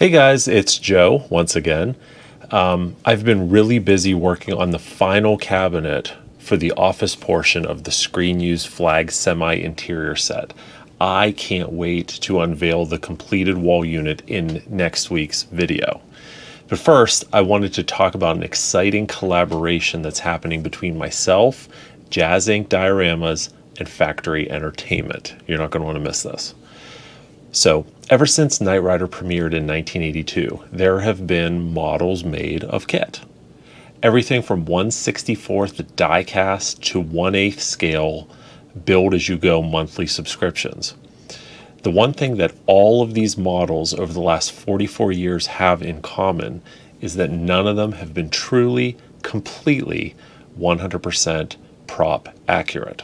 Hey guys, it's Joe once again. I've been really busy working on the final cabinet for the office portion of the Screen Use Flag semi-interior set. I can't wait to unveil the completed wall unit in next week's video. But first, I wanted to talk about an exciting collaboration that's happening between myself, Jazz Inc. Dioramas, and Factory Entertainment. You're not going to want to miss this. So, ever since Knight Rider premiered in 1982, there have been models made of KITT. Everything from 1/64th die-cast to 1/8 scale build-as-you-go monthly subscriptions. The one thing that all of these models over the last 44 years have in common is that none of them have been truly, completely, 100% prop accurate.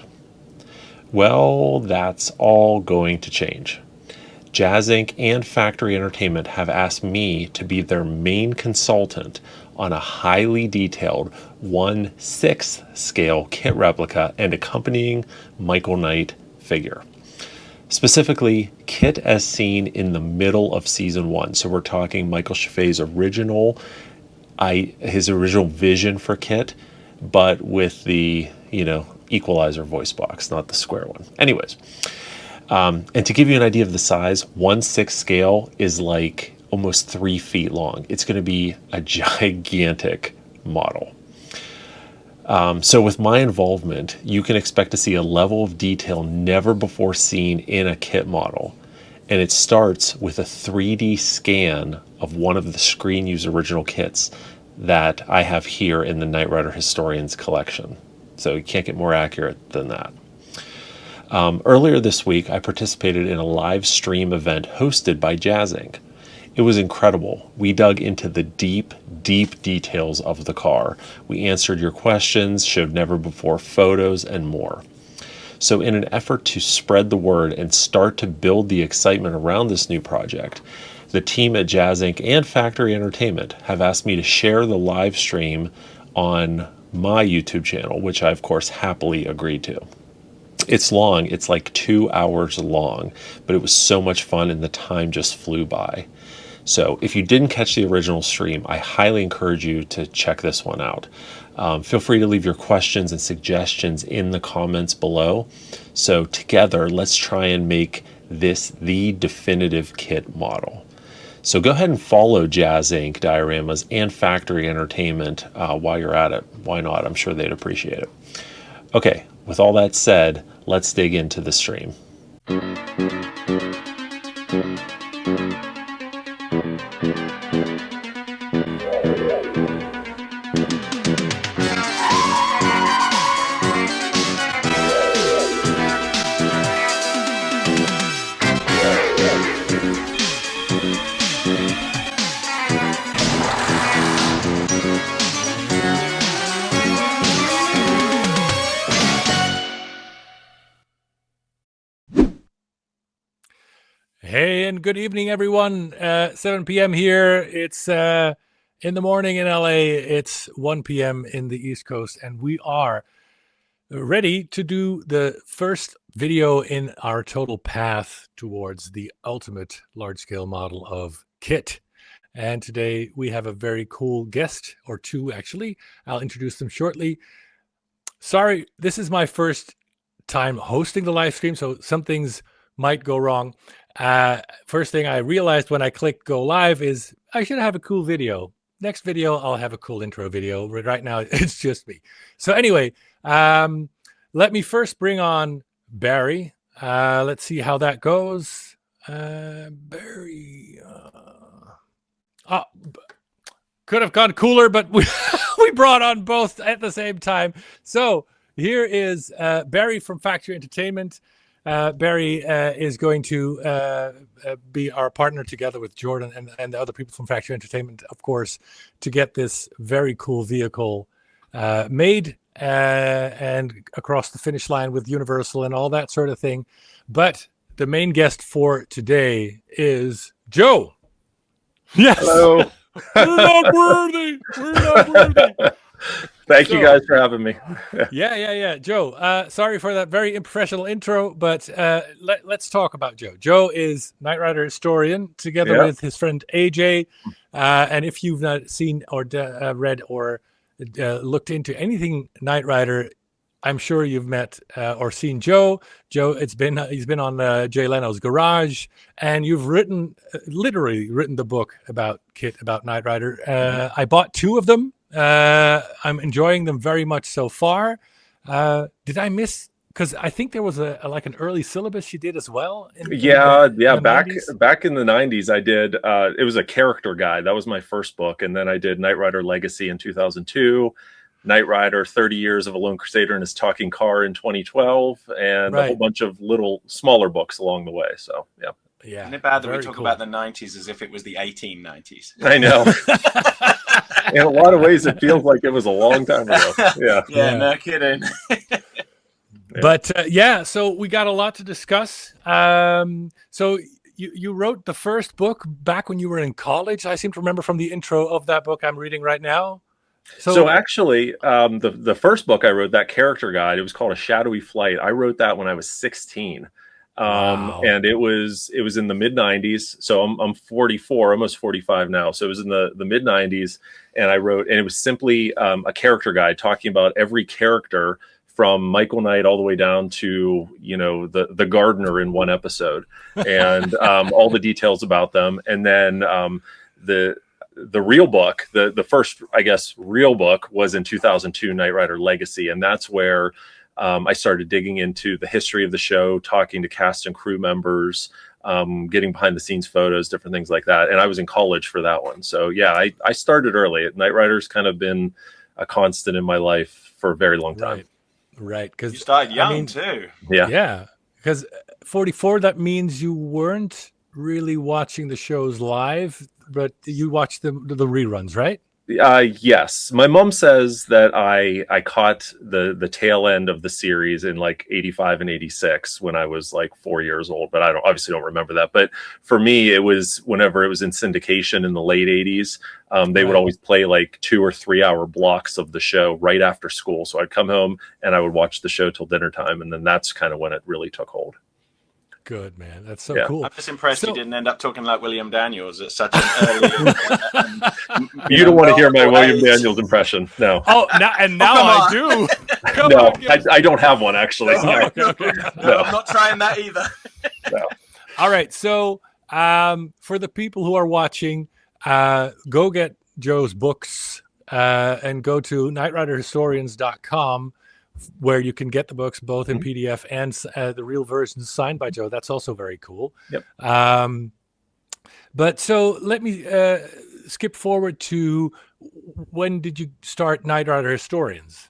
Well, that's all going to change. Jazz Inc. and Factory Entertainment have asked me to be their main consultant on a highly detailed 1/6 scale KITT replica and accompanying Michael Knight figure. Specifically, KITT as seen in the middle of season 1. So we're talking Michael Chaffee's his original vision for KITT, but with the, equalizer voice box, not the square one. Anyways. And to give you an idea of the size, 1/6 scale is like almost 3 feet long. It's going to be a gigantic model. So with my involvement, you can expect to see a level of detail never before seen in a KITT model. And it starts with a 3D scan of one of the Screen Use original kits that I have here in the Knight Rider Historians collection. So you can't get more accurate than that. Earlier this week, I participated in a live stream event hosted by Jazz Inc. It was incredible. We dug into the deep details of the car. We answered your questions, showed never-before photos, and more. So in an effort to spread the word and start to build the excitement around this new project, the team at Jazz Inc. and Factory Entertainment have asked me to share the live stream on my YouTube channel, which I, of course, happily agreed to. It's long, it's like 2 hours long, but it was so much fun and the time just flew by. So if you didn't catch the original stream, I highly encourage you to check this one out. Feel free to leave your questions and suggestions in the comments below. So together, let's try and make this the definitive KITT model. So go ahead and follow Jazz Inc., Dioramas, and Factory Entertainment while you're at it. Why not? I'm sure they'd appreciate it. Okay, with all that said, let's dig into the stream. Hey, and good evening, everyone. 7 p.m. here. It's in the morning in LA. It's 1 p.m. in the East Coast, and we are ready to do the first video in our total path towards the ultimate large-scale model of KITT. And today we have a very cool guest, or two actually. I'll introduce them shortly. Sorry, this is my first time hosting the live stream, so some things might go wrong. First thing I realized when I clicked go live is I should have a cool video. Next video, I'll have a cool intro video. Right now, it's just me. So anyway, let me first bring on Barry. Let's see how that goes. Barry. Could have gone cooler, but we brought on both at the same time. So here is Barry from Factory Entertainment. Barry is going to be our partner together with Jordan and the other people from Factory Entertainment, of course, to get this very cool vehicle made and across the finish line with Universal and all that sort of thing. But the main guest for today is Joe. Yes. Hello. We're not worthy. Thank you guys for having me. Yeah. Joe, sorry for that very unprofessional intro, but let's talk about Joe. Joe is Knight Rider historian together with his friend AJ. And if you've not seen or read or looked into anything Knight Rider, I'm sure you've met or seen Joe. Joe, he's been on Jay Leno's Garage, and you've literally written the book about KITT, about Knight Rider. I bought 2 of them. I'm enjoying them very much so far. Did I miss? Because I think there was like an early syllabus you did as well. In the back in the 90s, I did. It was a character guide. That was my first book, and then I did Knight Rider Legacy in 2002. Knight Rider 30 Years of a Lone Crusader and His Talking Car in 2012, and a whole bunch of little smaller books along the way. So yeah. Isn't it bad that we talk about the 90s as if it was the 1890s? I know. In a lot of ways, it feels like it was a long time ago. Yeah, no kidding. But so we got a lot to discuss. So you wrote the first book back when you were in college. I seem to remember from the intro of that book I'm reading right now. So actually, the first book I wrote, that character guide, it was called A Shadowy Flight. I wrote that when I was 16. And it was in the mid 90s. So I'm 44, almost 45 now. So it was in the mid 90s, and I wrote, and it was simply a character guide talking about every character from Michael Knight all the way down to, the gardener in one episode, and all the details about them. And then the real book, the first, I guess, real book was in 2002, Knight Rider Legacy. And that's where I started digging into the history of the show, talking to cast and crew members, getting behind the scenes photos, different things like that. And I was in college for that one. So yeah, I started early. Knight Rider's kind of been a constant in my life for a very long time. Right. Because you started young too. Yeah. Because 44, that means you weren't really watching the shows live, but you watched the reruns, right? Yes. My mom says that I caught the tail end of the series in like 85 and 86 when I was like 4 years old, but I obviously don't remember that. But for me, it was whenever it was in syndication in the late 80s, they would always play like 2 or 3 hour blocks of the show right after school. So I'd come home and I would watch the show till dinner time. And then that's kind of when it really took hold. Good, man. That's so cool. I'm just impressed you didn't end up talking like William Daniels at such an early. You don't want to hear my William Daniels impression, no. Oh, now I do. No, I don't have one actually. Okay. No, I'm not trying that either. No. All right, so for the people who are watching, go get Joe's books and go to knightriderhistorians.com. where you can get the books both in PDF and the real versions signed by Joe. That's also very cool. Yep. But so let me skip forward to when did you start Knight Rider Historians?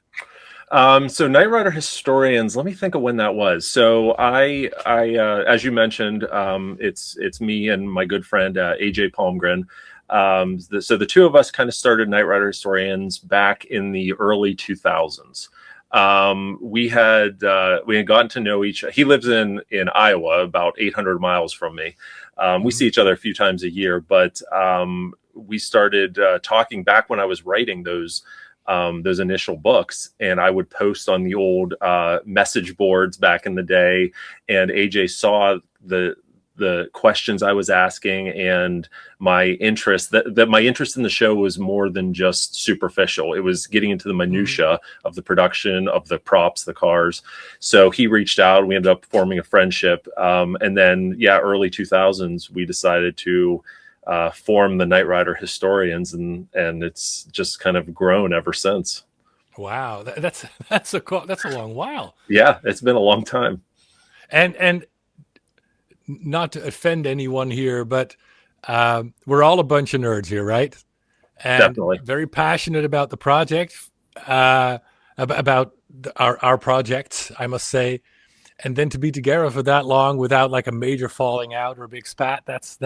So Knight Rider Historians, let me think of when that was. So I as you mentioned, it's me and my good friend AJ Palmgren. So the two of us kind of started Knight Rider Historians back in the early 2000s. We had gotten to know each. He lives in Iowa, about 800 miles from me. We see each other a few times a year, but we started talking back when I was writing those initial books, and I would post on the old message boards back in the day. And AJ saw the questions I was asking and my interest, that my interest in the show was more than just superficial. It was getting into the minutia of the production, of the props, the cars. So he reached out, we ended up forming a friendship. And then, early 2000s, we decided to form the Knight Rider Historians, and it's just kind of grown ever since. Wow. That's a long while. Yeah, it's been a long time. And not to offend anyone here, but we're all a bunch of nerds here, right? And definitely very passionate about the project, about our projects, I must say. And then to be together for that long without like a major falling out or a big spat, that's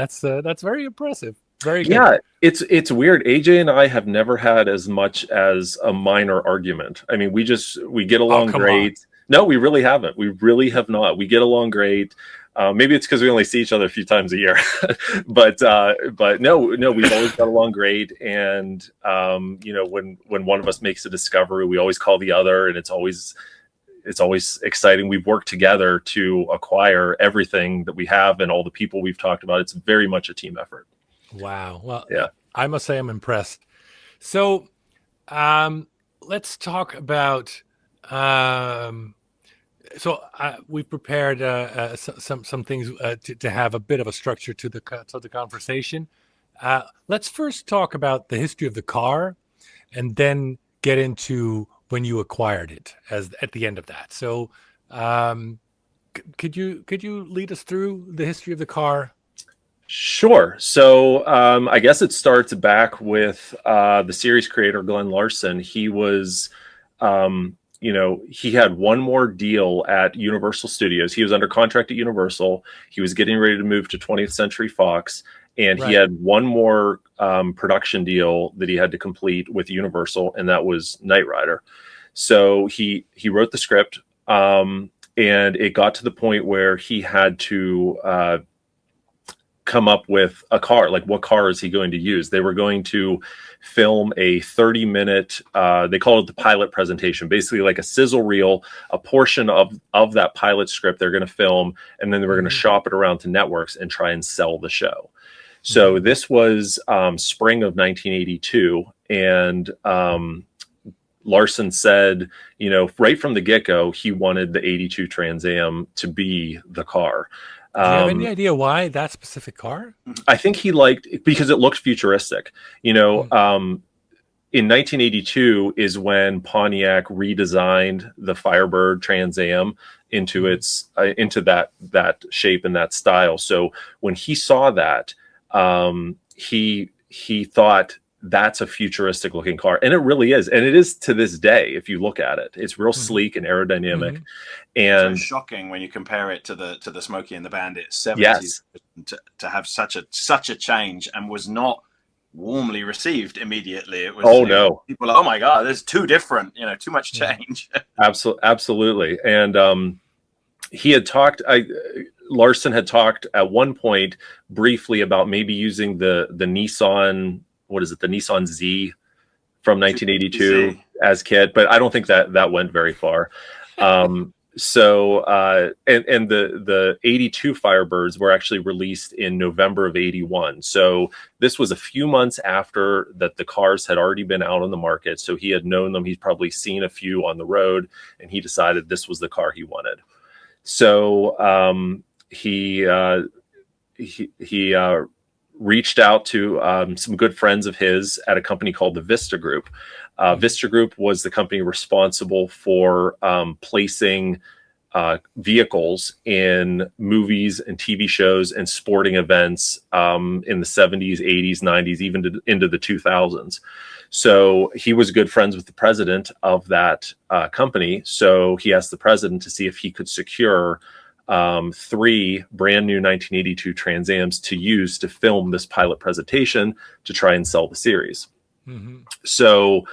very impressive. Very good. Yeah, it's weird. AJ and I have never had as much as a minor argument. I mean, we get along great. No, we really haven't. We really have not. We get along great. Maybe it's because we only see each other a few times a year, but no, we've always got along great. And when one of us makes a discovery, we always call the other, and it's always exciting. We've worked together to acquire everything that we have and all the people we've talked about. It's very much a team effort. Wow. Well, yeah, I must say I'm impressed. So, let's talk about. We've prepared some things to have a bit of a structure to the conversation. Let's first talk about the history of the car, and then get into when you acquired it at the end of that. So, could you lead us through the history of the car? Sure. So I guess it starts back with the series creator, Glenn Larson. He was, he had one more deal at Universal Studios. He was under contract at Universal. He was getting ready to move to 20th Century Fox. And he had one more production deal that he had to complete with Universal, and that was Knight Rider. So he wrote the script, and it got to the point where he had to come up with a car. Like, what car is he going to use? They were going to film a 30-minute, they called it the pilot presentation, basically like a sizzle reel, a portion of that pilot script they're going to film, and then they were going to shop it around to networks and try and sell the show. So this was spring of 1982, and Larson said, right from the get-go, he wanted the 82 Trans Am to be the car. Do you have any idea why that specific car? I think he liked it because it looked futuristic. In 1982 is when Pontiac redesigned the Firebird Trans Am into its into that shape and that style. So when he saw that, he thought, that's a futuristic looking car. And it really is. And it is to this day, if you look at it. It's real sleek and aerodynamic. And so shocking when you compare it to the Smokey and the Bandit 70s. Yes. To have such a change, and was not warmly received immediately. It was no. People are like, oh my God, there's too different, too much change. Absolutely. And he had talked, Larson had talked at one point briefly about maybe using the Nissan, what is it, the Nissan Z from 1982 as KITT, but I don't think that went very far. So the 82 Firebirds were actually released in November of 81. So this was a few months after that the cars had already been out on the market. So he had known them. He'd probably seen a few on the road, and he decided this was the car he wanted. So he reached out to some good friends of his at a company called the Vista Group. Vista Group was the company responsible for placing vehicles in movies and TV shows and sporting events in the 70s, 80s, 90s, even into the 2000s. So he was good friends with the president of that company. So he asked the president to see if he could secure 3 brand new 1982 Trans Ams to use to film this pilot presentation to try and sell the series. So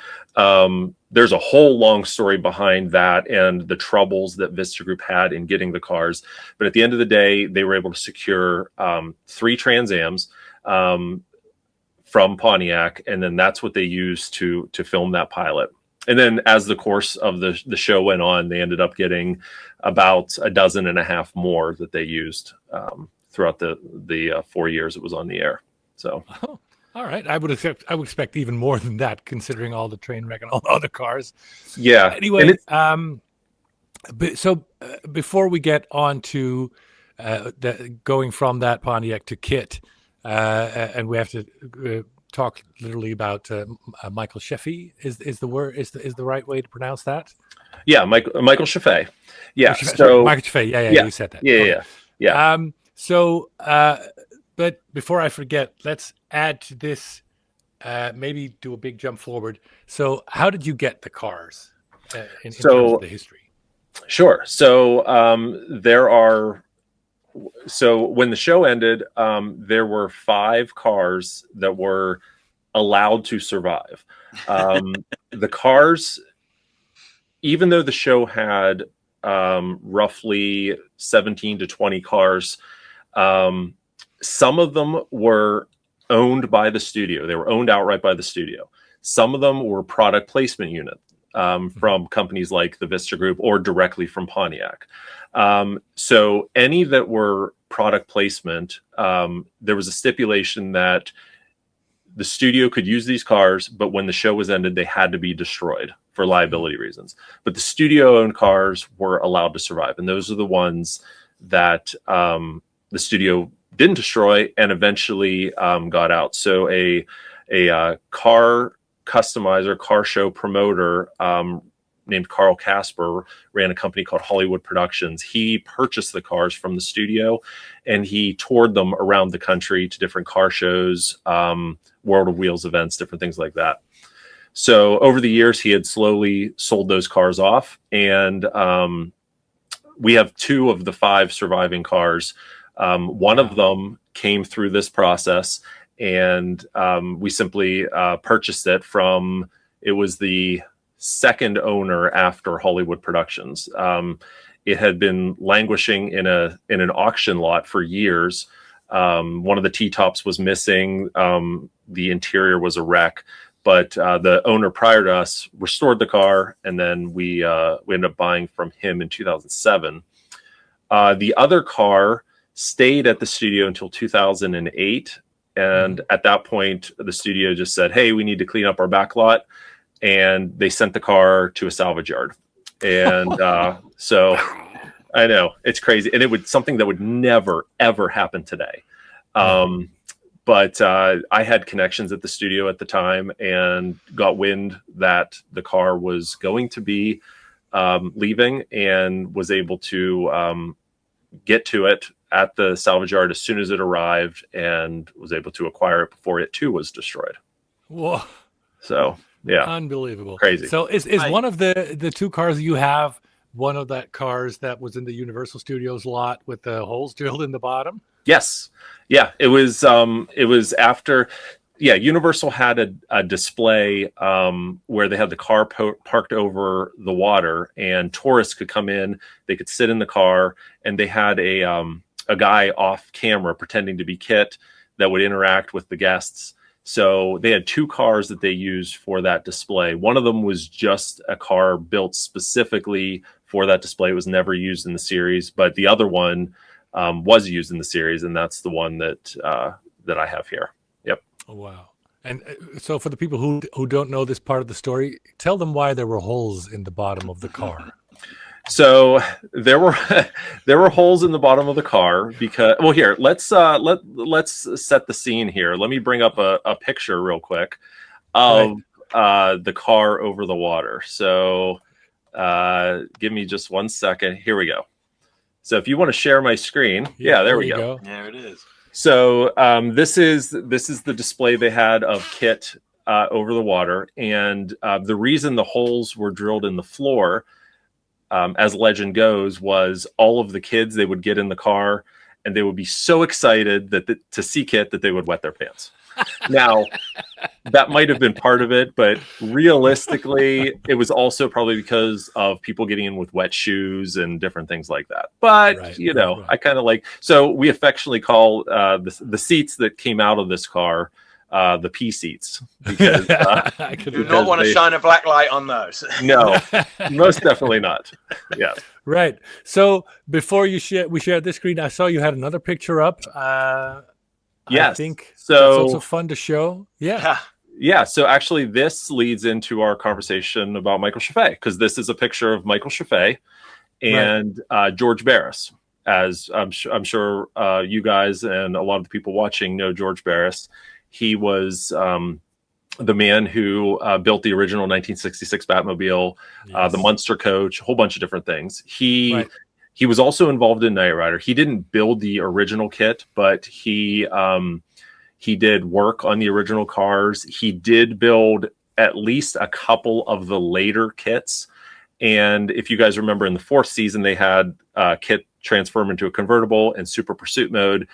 there's a whole long story behind that and the troubles that Vista Group had in getting the cars. But at the end of the day, they were able to secure 3 Trans Ams from Pontiac, and then that's what they used to film that pilot. And then as the course of the show went on, they ended up getting about 12.5 more that they used throughout the 4 years it was on the air. So, all right, I would expect even more than that, considering all the train wreck and all the other cars. Yeah. Anyway, before we get on to going from that Pontiac to KITT, and we have to talk literally about Michael Sheffey is the right way to pronounce that? Yeah, Michael Sheffey. Yeah, Michael Sheffey. Yeah, you said that. Yeah. But before I forget, let's add to this. Maybe do a big jump forward. So, how did you get the cars in terms of the history? Sure. So when the show ended, there were 5 cars that were allowed to survive. The cars, even though the show had roughly 17 to 20 cars. Some of them were owned by the studio. They were owned outright by the studio. Some of them were product placement units from companies like the Vista Group or directly from Pontiac. So any that were product placement, there was a stipulation that the studio could use these cars, but when the show was ended, they had to be destroyed for liability reasons. But the studio-owned cars were allowed to survive, and those are the ones that the studio didn't destroy and eventually got out. So a car customizer, car show promoter named Carl Casper ran a company called Hollywood Productions. He purchased the cars from the studio and he toured them around the country to different car shows, World of Wheels events, different things like that. So over the years, he had slowly sold those cars off, and we have 2 of the 5 surviving cars. One of them came through this process, and we simply purchased it from, it was the second owner after Hollywood Productions. It had been languishing in an auction lot for years. One of the T-tops was missing. The interior was a wreck, but the owner prior to us restored the car, and then we ended up buying from him in 2007. The other car stayed at the studio until 2008. And at that point, the studio just said, hey, we need to clean up our back lot. And they sent the car to a salvage yard. And so I know it's crazy. And it would something that would never, ever happen today. But I had connections at the studio at the time and got wind that the car was going to be leaving, and was able to get to it at the salvage yard as soon as it arrived, and was able to acquire it before it too was destroyed. Whoa. So yeah, unbelievable, crazy. So is one of the 2 cars you have one of that cars that was in the Universal Studios lot with the holes drilled in the bottom? Yes. Yeah, it was after, Universal had a display where they had the car parked over the water, and tourists could come in, they could sit in the car, and they had a guy off camera pretending to be KITT that would interact with the guests. So they had 2 cars that they used for that display. One of them was just a car built specifically for that display. It was never used in the series, but the other one was used in the series, and that's the one that I have here. Yep. Oh, wow. And so for the people who don't know this part of the story, tell them why there were holes in the bottom of the car. So there were holes in the bottom of the car because, well, here, let's set the scene here. Let me bring up a picture real quick of the car over the water. So give me just 1 second. Here we go. So if you want to share my screen, there we go. There it is. So this is the display they had of KITT over the water, and the reason the holes were drilled in the floor, as legend goes, was all of the kids, they would get in the car and they would be so excited to see KITT that they would wet their pants. Now, that might have been part of it, but realistically, it was also probably because of people getting in with wet shoes and different things like that. But, I kind of so we affectionately call the seats that came out of this car the P seats. Because, you do not want to shine a black light on those. No, most definitely not. Yeah. Right. So before we shared this screen, I saw you had another picture up. Yes. I think so that's also fun to show. Yeah. Yeah. So actually, this leads into our conversation about Michael Chaffee, because this is a picture of Michael Chaffee and George Barris. As I'm sure you guys and a lot of the people watching know George Barris. He was the man who built the original 1966 Batmobile, the Munster coach, a whole bunch of different things. He was also involved in Knight Rider. He didn't build the original KITT, but he did work on the original cars. He did build at least a couple of the later KITTs. And if you guys remember, in the 4th season, they had KITT transform into a convertible and Super Pursuit mode.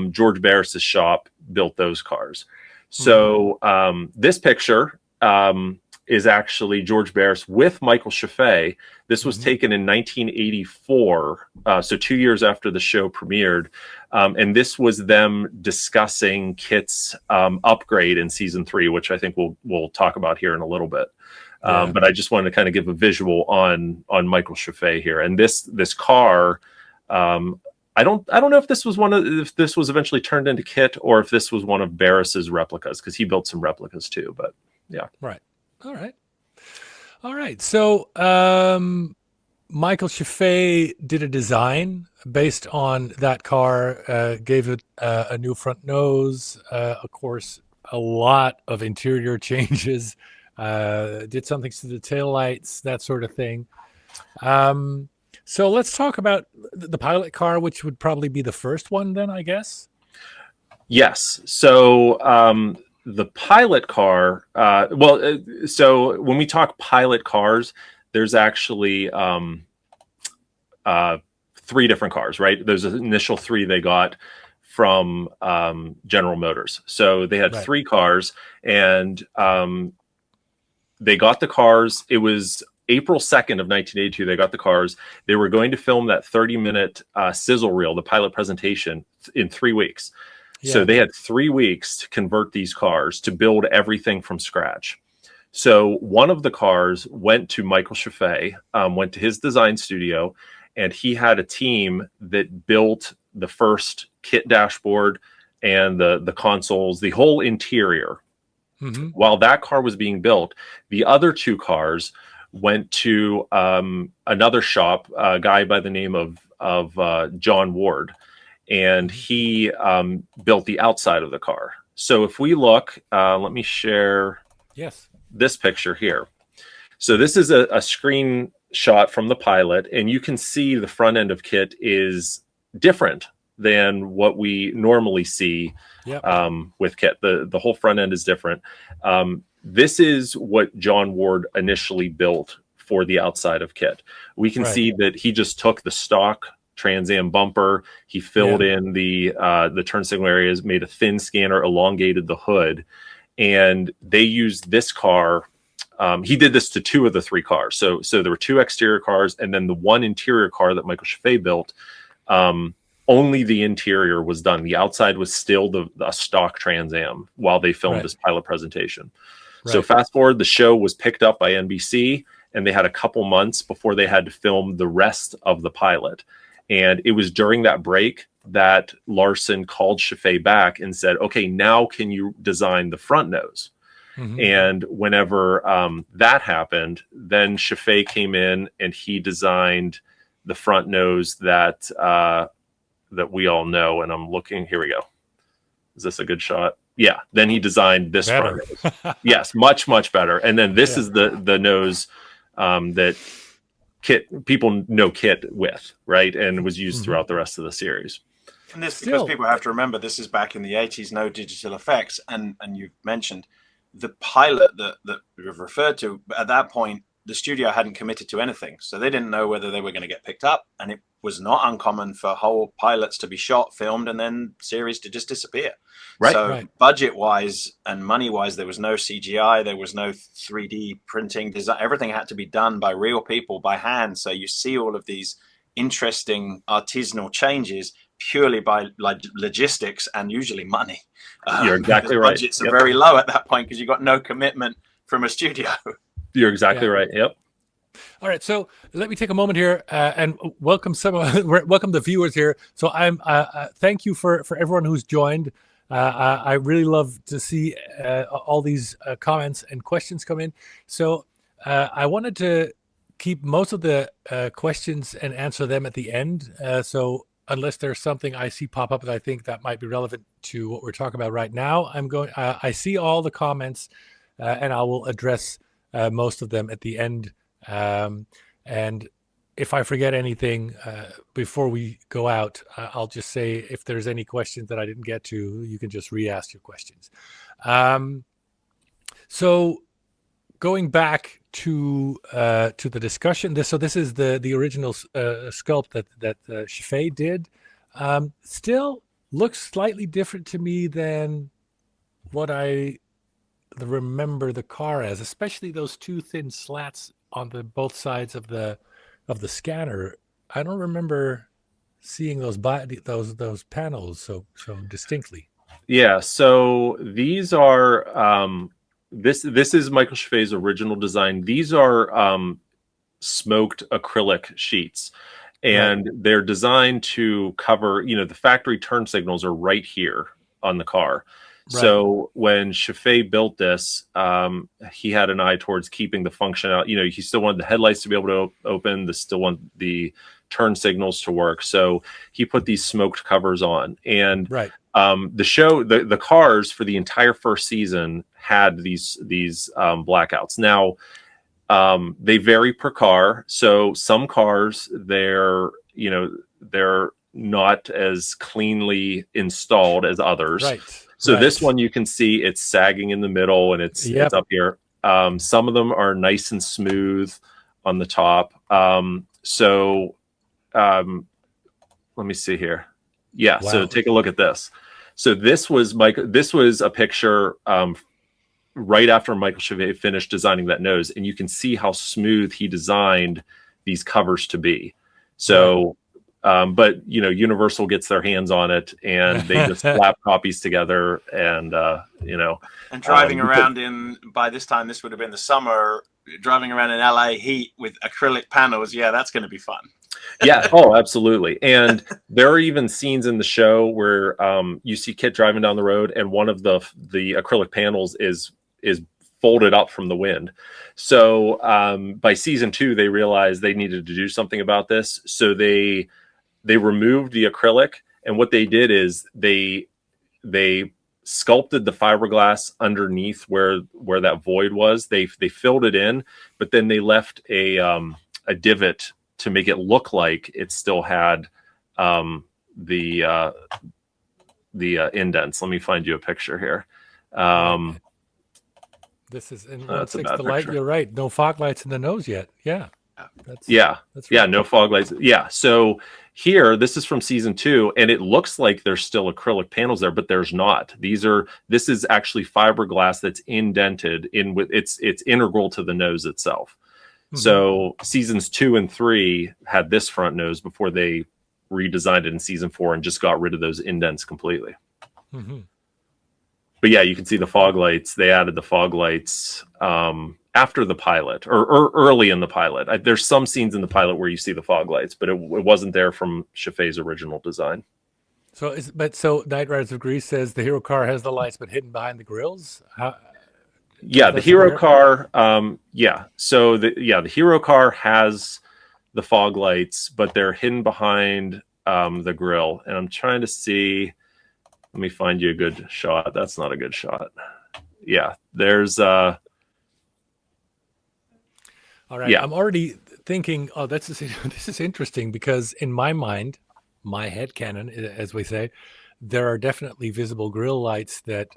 George Barris's shop built those cars. So this picture is actually George Barris with Michael Chaffee. This was taken in 1984, so 2 years after the show premiered. And this was them discussing KITT's upgrade in season 3, which I think we'll talk about here in a little bit. But I just wanted to kind of give a visual on Michael Chaffee here. And this car, I don't know if this was if this was eventually turned into KITT or if this was one of Barris's replicas, because he built some replicas too. But yeah, right, all right. So Michael Chaffee did a design based on that car, gave it a new front nose, of course, a lot of interior changes, did something to the taillights, that sort of thing. So let's talk about the pilot car, which would probably be the first one then, I guess. Yes. So the pilot car, so when we talk pilot cars, there's actually 3 different cars, right? There's an initial 3 they got from General Motors. So they had 3 cars, and they got the cars. It was April 2nd of 1982. They got the cars. They were going to film that 30-minute sizzle reel, the pilot presentation, in 3 weeks. Yeah. So they had 3 weeks to convert these cars, to build everything from scratch. So one of the cars went to Michael Chaffee, went to his design studio, and he had a team that built the first KITT dashboard and the consoles, the whole interior. Mm-hmm. While that car was being built, the other 2 cars went to another shop, a guy by the name of John Ward, and he built the outside of the car. So if we look, let me share this picture here. So this is a screenshot from the pilot, and you can see the front end of KITT is different than what we normally see with KITT. The whole front end is different. This is what John Ward initially built for the outside of KITT. We can see that he just took the stock Trans Am bumper, he filled in the turn signal areas, made a thin scanner, elongated the hood, and they used this car. He did this to 2 of the 3 cars. So there were 2 exterior cars, and then the 1 interior car that Michael Chaffee built. Only the interior was done. The outside was still the stock Trans Am while they filmed this pilot presentation. Right. So fast forward, the show was picked up by NBC, and they had a couple months before they had to film the rest of the pilot. And it was during that break that Larson called Chaffee back and said, okay, now can you design the front nose? Mm-hmm. And whenever that happened, then Chaffee came in and he designed the front nose that we all know. And I'm looking, here we go. Is this a good shot? Yeah. Then he designed this front nose. Yes, much, much better. And then this is the nose that KITT, people know KITT with, right? And was used throughout the rest of the series. And this, because people have to remember, this is back in the 80s, no digital effects. And you've mentioned the pilot that we've referred to, at that point, the studio hadn't committed to anything. So they didn't know whether they were going to get picked up. And it was not uncommon for whole pilots to be shot, filmed, and then series to just disappear. Right. So budget-wise and money-wise, there was no CGI. There was no 3D printing design. Everything had to be done by real people, by hand. So you see all of these interesting artisanal changes purely by logistics and usually money. You're exactly right. Budgets are very low at that point because you've got no commitment from a studio. You're exactly right. Yep. All right, so let me take a moment here and welcome welcome the viewers here. So I'm thank you for everyone who's joined. I really love to see all these comments and questions come in. So I wanted to keep most of the questions and answer them at the end. So unless there's something I see pop up that I think that might be relevant to what we're talking about right now, I see all the comments and I will address most of them at the end. And if I forget anything before we go out, I'll just say if there's any questions that I didn't get to, you can just re-ask your questions. So going back to the discussion, this is the original sculpt that Chaffee did. Still looks slightly different to me than what I remember the car as, especially those two thin slats on the both sides of the scanner. I don't remember seeing those panels so distinctly. Yeah, so these are this is Michael Chaffee's original design. These are smoked acrylic sheets, and they're designed to cover, the factory turn signals are right here on the car. So when Chaffee built this, he had an eye towards keeping the function out. He still wanted the headlights to be able to open, still want the turn signals to work. So he put these smoked covers on, and the cars for the entire first season had these blackouts. Now they vary per car. So some cars, they're not as cleanly installed as others. So this one, you can see it's sagging in the middle, and it's up here. Some of them are nice and smooth on the top. Let me see here. Yeah. Wow. So take a look at this. So this was a picture right after Michael Chaffee finished designing that nose, and you can see how smooth he designed these covers to be. So, but Universal gets their hands on it, and they just slap copies together, and and driving around by this time, this would have been the summer, driving around in LA heat with acrylic panels. Yeah, that's going to be fun. Yeah. Oh, absolutely. And there are even scenes in the show where you see KITT driving down the road, and one of the acrylic panels is folded up from the wind. So by season 2, they realized they needed to do something about this. So they removed the acrylic, and what they did is they sculpted the fiberglass underneath where that void was. They filled it in, but then they left a divot to make it look like it still had the indents. Let me find you a picture here. This is that's the light. You're right. No fog lights in the nose yet. Yeah. That's no fog lights. Yeah. So here, this is from season 2, and it looks like there's still acrylic panels there, but there's not. This is actually fiberglass that's indented in with it's integral to the nose itself. So seasons 2 and 3 had this front nose before they redesigned it in season 4 and just got rid of those indents completely. But yeah, you can see the fog lights. They added the fog lights after the pilot or early in the pilot. There's some scenes in the pilot where you see the fog lights, but it wasn't there from Chaffee's original design. So Knight Riders of Greece says the hero car has the lights, but hidden behind the grills. The hero car. So the hero car has the fog lights, but they're hidden behind the grill. And I'm trying to see. Let me find you a good shot. That's not a good shot. Yeah, there's. All right. Yeah. I'm already thinking. Oh, this is interesting, because in my mind, my headcanon, as we say, there are definitely visible grill lights that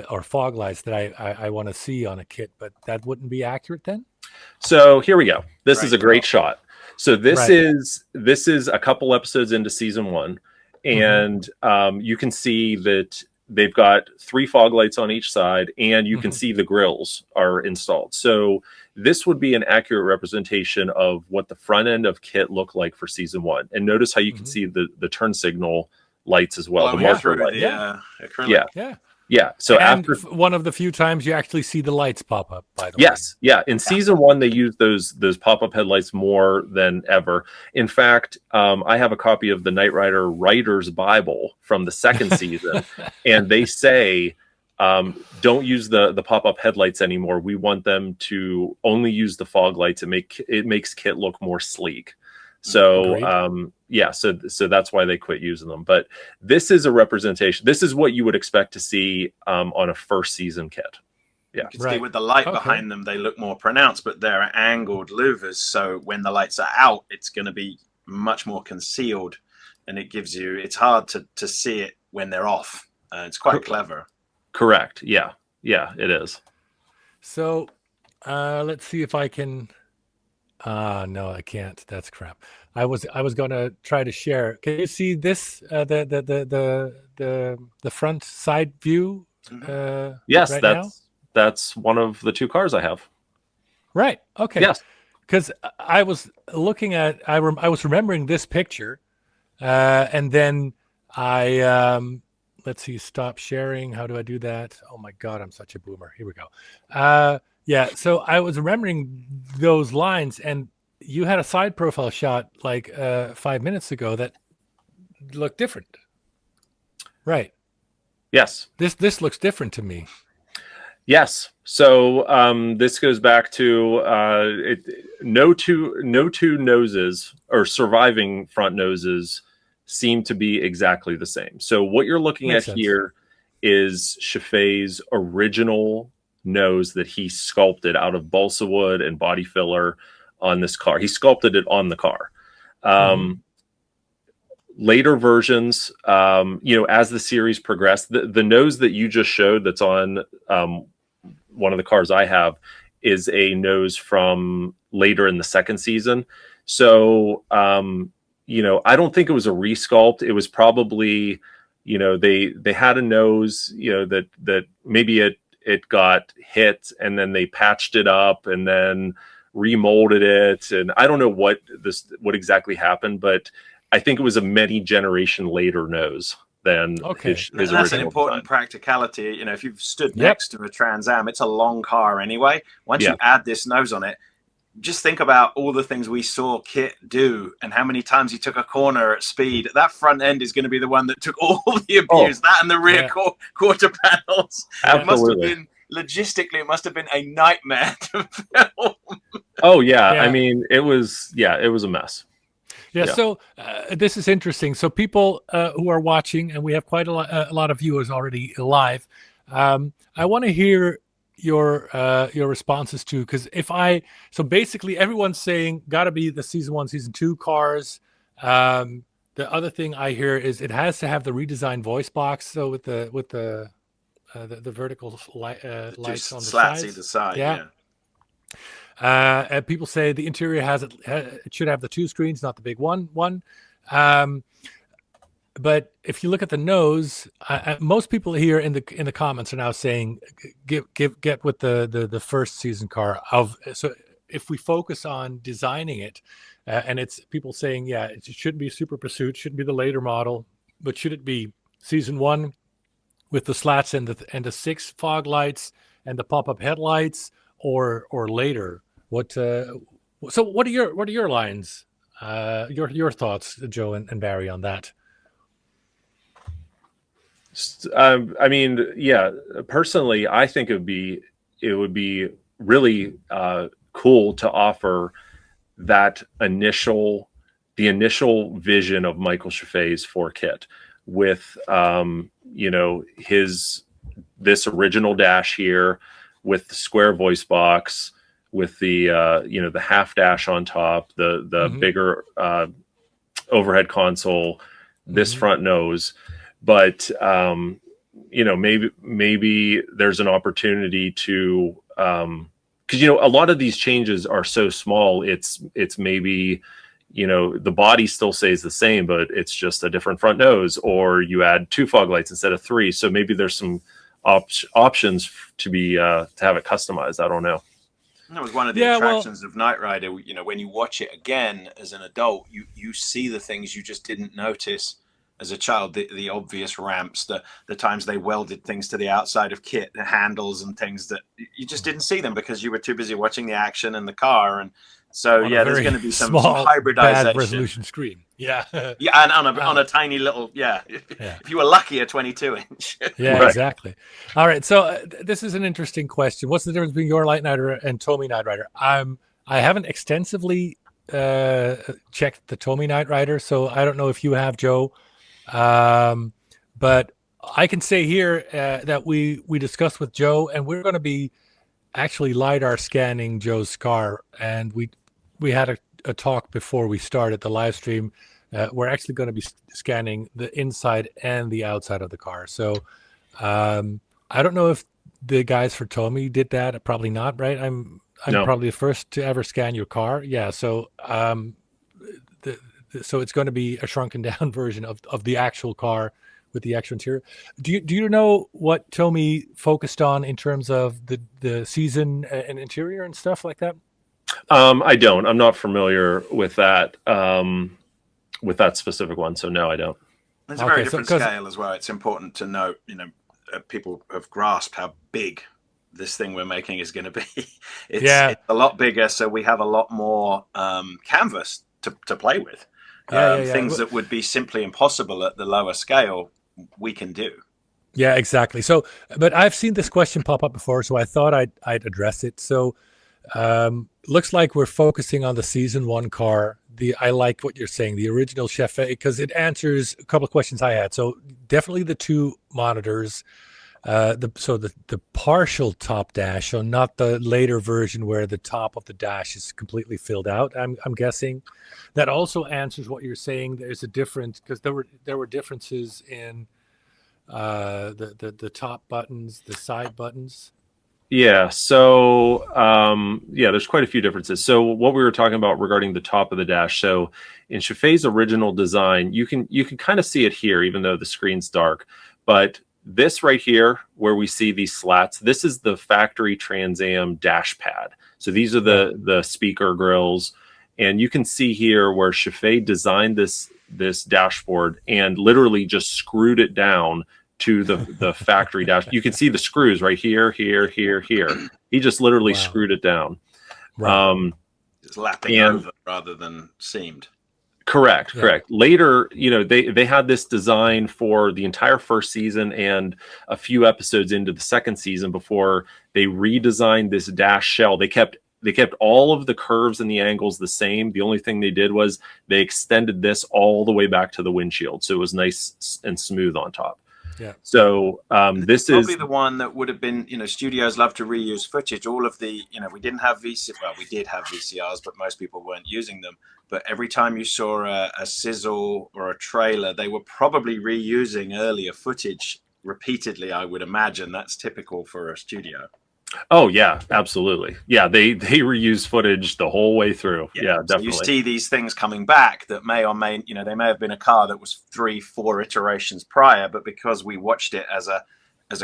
or fog lights that I want to see on a KITT, but that wouldn't be accurate then? So here we go. This is a great shot. So this is a couple episodes into season 1, and you can see that they've got 3 fog lights on each side, and you can see the grills are installed. So this would be an accurate representation of what the front end of KITT looked like for season 1. And notice how you can see the turn signal lights as well. The marker light. Acrylic. Yeah. So after one of the few times you actually see the lights pop up, by the way. Yes. Yeah. In season 1, they used those pop-up headlights more than ever. In fact, I have a copy of the Knight Rider Writer's Bible from the 2nd season, and they say, don't use the pop-up headlights anymore. We want them to only use the fog lights. It makes KITT look more sleek. So, so that's why they quit using them. But this is a representation. This is what you would expect to see on a first season KITT. Yeah. You can see with the light behind them, they look more pronounced, but they're angled louvers. So when the lights are out, it's going to be much more concealed, and it's hard to see it when they're off. It's quite clever. Correct. Yeah. Yeah, it is. So let's see if I can. No, I can't. That's crap. I was going to try to share. Can you see this? The front side view Yes, right now? that's one of the two cars I have. Right. Okay. Yes. Because I was looking at, I was remembering this picture, and then I let's see, stop sharing. How do I do that? Oh my God, I'm such a boomer. Here we go. Yeah. So I was remembering those lines, and you had a side profile shot like 5 minutes ago that looked different. Right. Yes. This looks different to me. Yes. So this goes back to no two noses or surviving front noses seem to be exactly the same. So what you're looking Makes at sense. here is Chaffee's original nose that he sculpted out of balsa wood and body filler on this car. He sculpted it on the car. Later versions, as the series progressed, the nose that you just showed that's on one of the cars I have is a nose from later in the second season. So, I don't think it was a resculpt. It was probably, they had a nose, that maybe it got hit and then they patched it up and then remolded it. And I don't know what exactly happened, but I think it was a many generation later nose than his that's original an important design. Practicality. If you've stood next to a Trans Am, it's a long car anyway. Once you add this nose on it, just think about all the things we saw KITT do and how many times he took a corner at speed. That front end is going to be the one that took all the abuse. That and the rear quarter panels. Absolutely. It must have been logistically, it must have been a nightmare to film. Oh yeah. I mean, it was a mess. Yeah, so this is interesting. So people who are watching, and we have quite a lot of viewers already live, I want to hear your responses too, because so basically everyone's saying got to be the season 1, season 2 cars. The other thing I hear is it has to have the redesigned voice box. So with the vertical lights on the slats sides. either side. Yeah. And people say the interior it should have the 2 screens, not the big one. But if you look at the nose, most people here in the comments are now saying get with the first season car. So if we focus on designing it, and it's people saying it shouldn't be Super Pursuit, shouldn't be the later model, but should it be season 1 with the slats and the 6 fog lights and the pop-up headlights, or later? So what are your lines? Your thoughts, Joe and Barry, on that? I mean, personally, I think it would be really cool to offer the initial vision of Michael Chaffee's for KITT with this original dash here with the square voice box, with the the half dash on top, the bigger overhead console, this front nose. But maybe there's an opportunity to because a lot of these changes are so small. It's maybe the body still stays the same, but it's just a different front nose, or you add 2 fog lights instead of 3. So maybe there's some options to have it customized. I don't know. That was one of the attractions of Knight Rider. When you watch it again as an adult, you see the things you just didn't notice as a child. The obvious ramps, the times they welded things to the outside of KITT, the handles and things that you just didn't see them because you were too busy watching the action and the car. And so there's going to be some hybridization. Bad resolution screen. Yeah. And on a tiny little if you were lucky, a 22-inch. Yeah, right. Exactly. All right, so this is an interesting question. What's the difference between your Light Knight Rider and Tomy Knight Rider? I haven't extensively checked the Tomy Knight Rider, so I don't know if you have, Joe. But I can say here that we discussed with Joe, and we're going to be actually LiDAR scanning Joe's car, and we had a talk before we started the live stream. We're actually going to be scanning the inside and the outside of the car. So I don't know if the guys for Tomy did that. Probably not, right? I'm probably the first to ever scan your car. Yeah. So so it's going to be a shrunken down version of the actual car with the extra interior. Do you know what Tommy focused on in terms of the season and interior and stuff like that? I don't. I'm not familiar with that specific one. So no, I don't. It's a very different scale as well. It's important to note, people have grasped how big this thing we're making is going to be. It's a lot bigger, so we have a lot more canvas to play with. Things that would be simply impossible at the lower scale, we can do. Yeah, exactly. So, but I've seen this question pop up before, so I thought I'd address it. So, looks like we're focusing on the season 1 car. I like what you're saying, the original Chef, because it answers a couple of questions I had. So definitely the 2 monitors, the partial top dash, so not the later version where the top of the dash is completely filled out. I'm guessing that also answers what you're saying. There's a difference because there were differences in the top buttons, the side buttons. Yeah. So, there's quite a few differences. So what we were talking about regarding the top of the dash. So in Chaffee's original design, you can kind of see it here, even though the screen's dark, but this right here, where we see these slats, this is the factory Trans Am dash pad. So these are the speaker grills, and you can see here where Chaffee designed this dashboard and literally just screwed it down to the factory dash. You can see the screws right here. He just literally screwed it down. Right. It's lapping over rather than seamed. Correct. Later, they had this design for the entire first season and a few episodes into the second season before they redesigned this dash shell. They kept all of the curves and the angles the same. The only thing they did was they extended this all the way back to the windshield, so it was nice and smooth on top. Yeah. So this is probably the one that would have been, studios love to reuse footage. All of the, we didn't have we did have VCRs, but most people weren't using them. But every time you saw a sizzle or a trailer, they were probably reusing earlier footage repeatedly. I would imagine that's typical for a studio. Oh yeah, absolutely. Yeah, they reuse footage the whole way through. Yeah, definitely. So you see these things coming back that may or may, they may have been a car that was 3-4 iterations prior, but because we watched it as a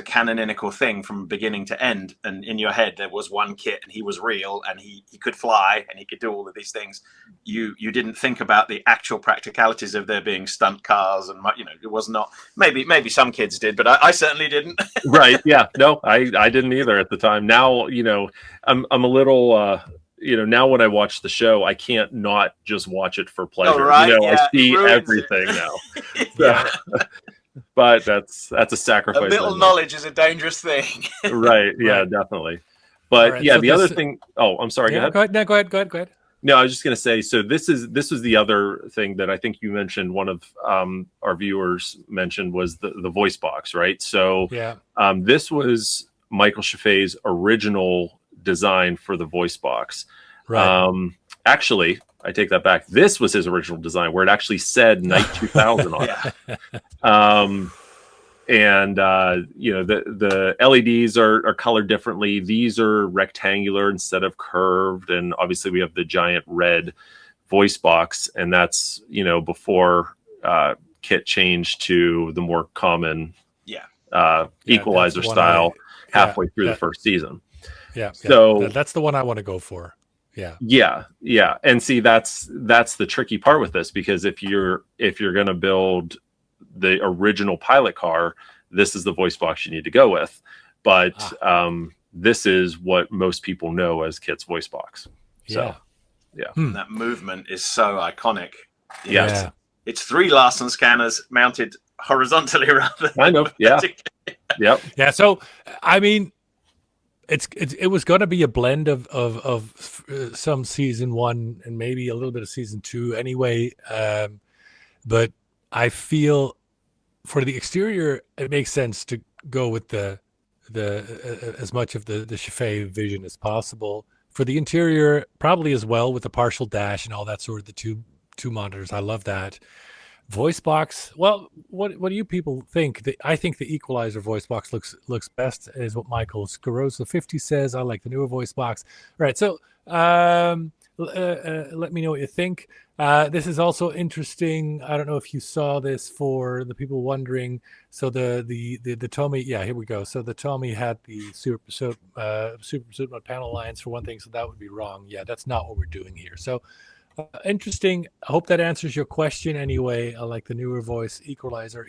canonical thing from beginning to end, and in your head there was one KITT and he was real and he could fly and he could do all of these things, you didn't think about the actual practicalities of there being stunt cars, and it was not, maybe some kids did, but I certainly didn't. Right. Yeah. No, I didn't either at the time. Now, I'm a little now when I watch the show, I can't not just watch it for pleasure. Oh, right? I see everything now. Yeah. But that's a sacrifice. A little knowledge is a dangerous thing. Right. Yeah, Right. Definitely. But Right, yeah, so the other thing. Oh, I'm sorry. Yeah, go ahead. Go ahead. No, I was just going to say. So this was the other thing that I think you mentioned. One of our viewers mentioned was the voice box, right? So this was Michael Chaffee's original design for the voice box. Right. Actually, I take that back. This was his original design, where it actually said Night 2000 on it. And the LEDs are colored differently. These are rectangular instead of curved, and obviously we have the giant red voice box, and that's before KITT changed to the more common equalizer style halfway through the first season. Yeah. So that's the one I want to go for. Yeah. And see, that's the tricky part with this, because if you're going to build the original pilot car, this is the voice box you need to go with. But this is what most people know as KITT's voice box. So, that movement is so iconic. Yes. It's 3 Larson scanners mounted horizontally rather. Kind of. Yeah. Yep. Yeah. So, I mean, it was going to be a blend of some season 1 and maybe a little bit of season 2 anyway. But I feel for the exterior, it makes sense to go with the as much of the Chaffee vision as possible. For the interior, probably as well, with the partial dash and all that sort of the two monitors. I love that. Voice box. Well, what do you people think? I think the equalizer voice box looks best, is what Michael Scarosa 50 says. I like the newer voice box. All right, so let me know what you think. This is also interesting. I don't know if you saw this, for the people wondering. So the Tommy, yeah, here we go. So the Tommy had the super pursuit mode panel lines for one thing, so that would be wrong. Yeah, that's not what we're doing here. So interesting. I hope that answers your question anyway. I like the newer voice, equalizer.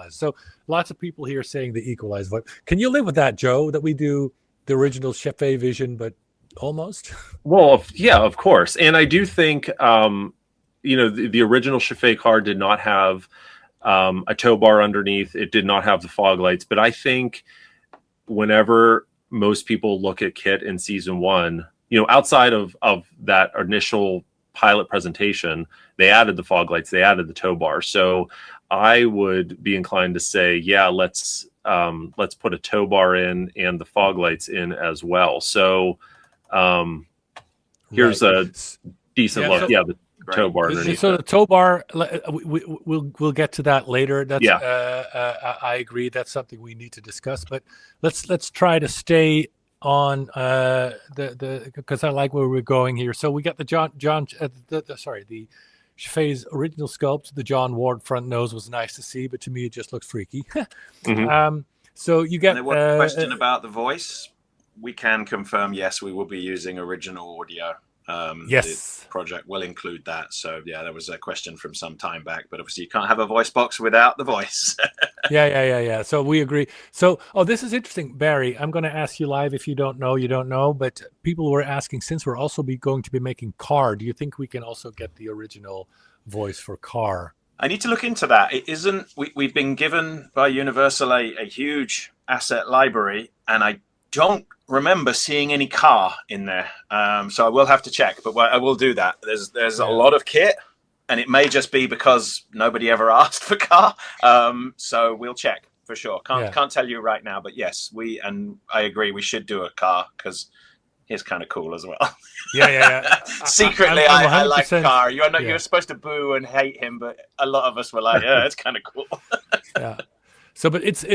So lots of people here saying the equalizer voice. Can you live with that, Joe, that we do the original Chefé vision, but almost? Well, yeah, of course. And I do think, the original Chefé car did not have a tow bar underneath. It did not have the fog lights. But I think whenever most people look at KITT in season 1, outside of that initial pilot presentation, they added the fog lights, they added the tow bar. So I would be inclined to say, yeah, let's put a tow bar in and the fog lights in as well. So here's a decent look. The tow bar underneath. So the tow bar, we'll get to that later. That's I agree. That's something we need to discuss. But let's try to stay on because I like where we're going here. So we got the the Chefé's original sculpt. The John Ward front nose was nice to see, but to me it just looks freaky. Mm-hmm. So you get a question about the voice. We can confirm, yes, we will be using original audio. Yes, the project will include that. So yeah, there was a question from some time back, but obviously you can't have a voice box without the voice. Yeah. So we agree. So, this is interesting, Barry. I'm going to ask you live. If you don't know, you don't know. But people were asking, since we're also going to be making car, do you think we can also get the original voice for car? I need to look into that. It isn't. We've been given by Universal a huge asset library, and I don't remember seeing any car in there. So I will have to check, but I will do that. There's a lot of KITT, and it may just be because nobody ever asked for car. So we'll check for sure. Can't tell you right now, but yes, I agree. We should do a car because he's kind of cool as well. Yeah. Secretly, I like car. You're supposed to boo and hate him, but a lot of us were like, yeah, it's kind of cool. Yeah. So, but it's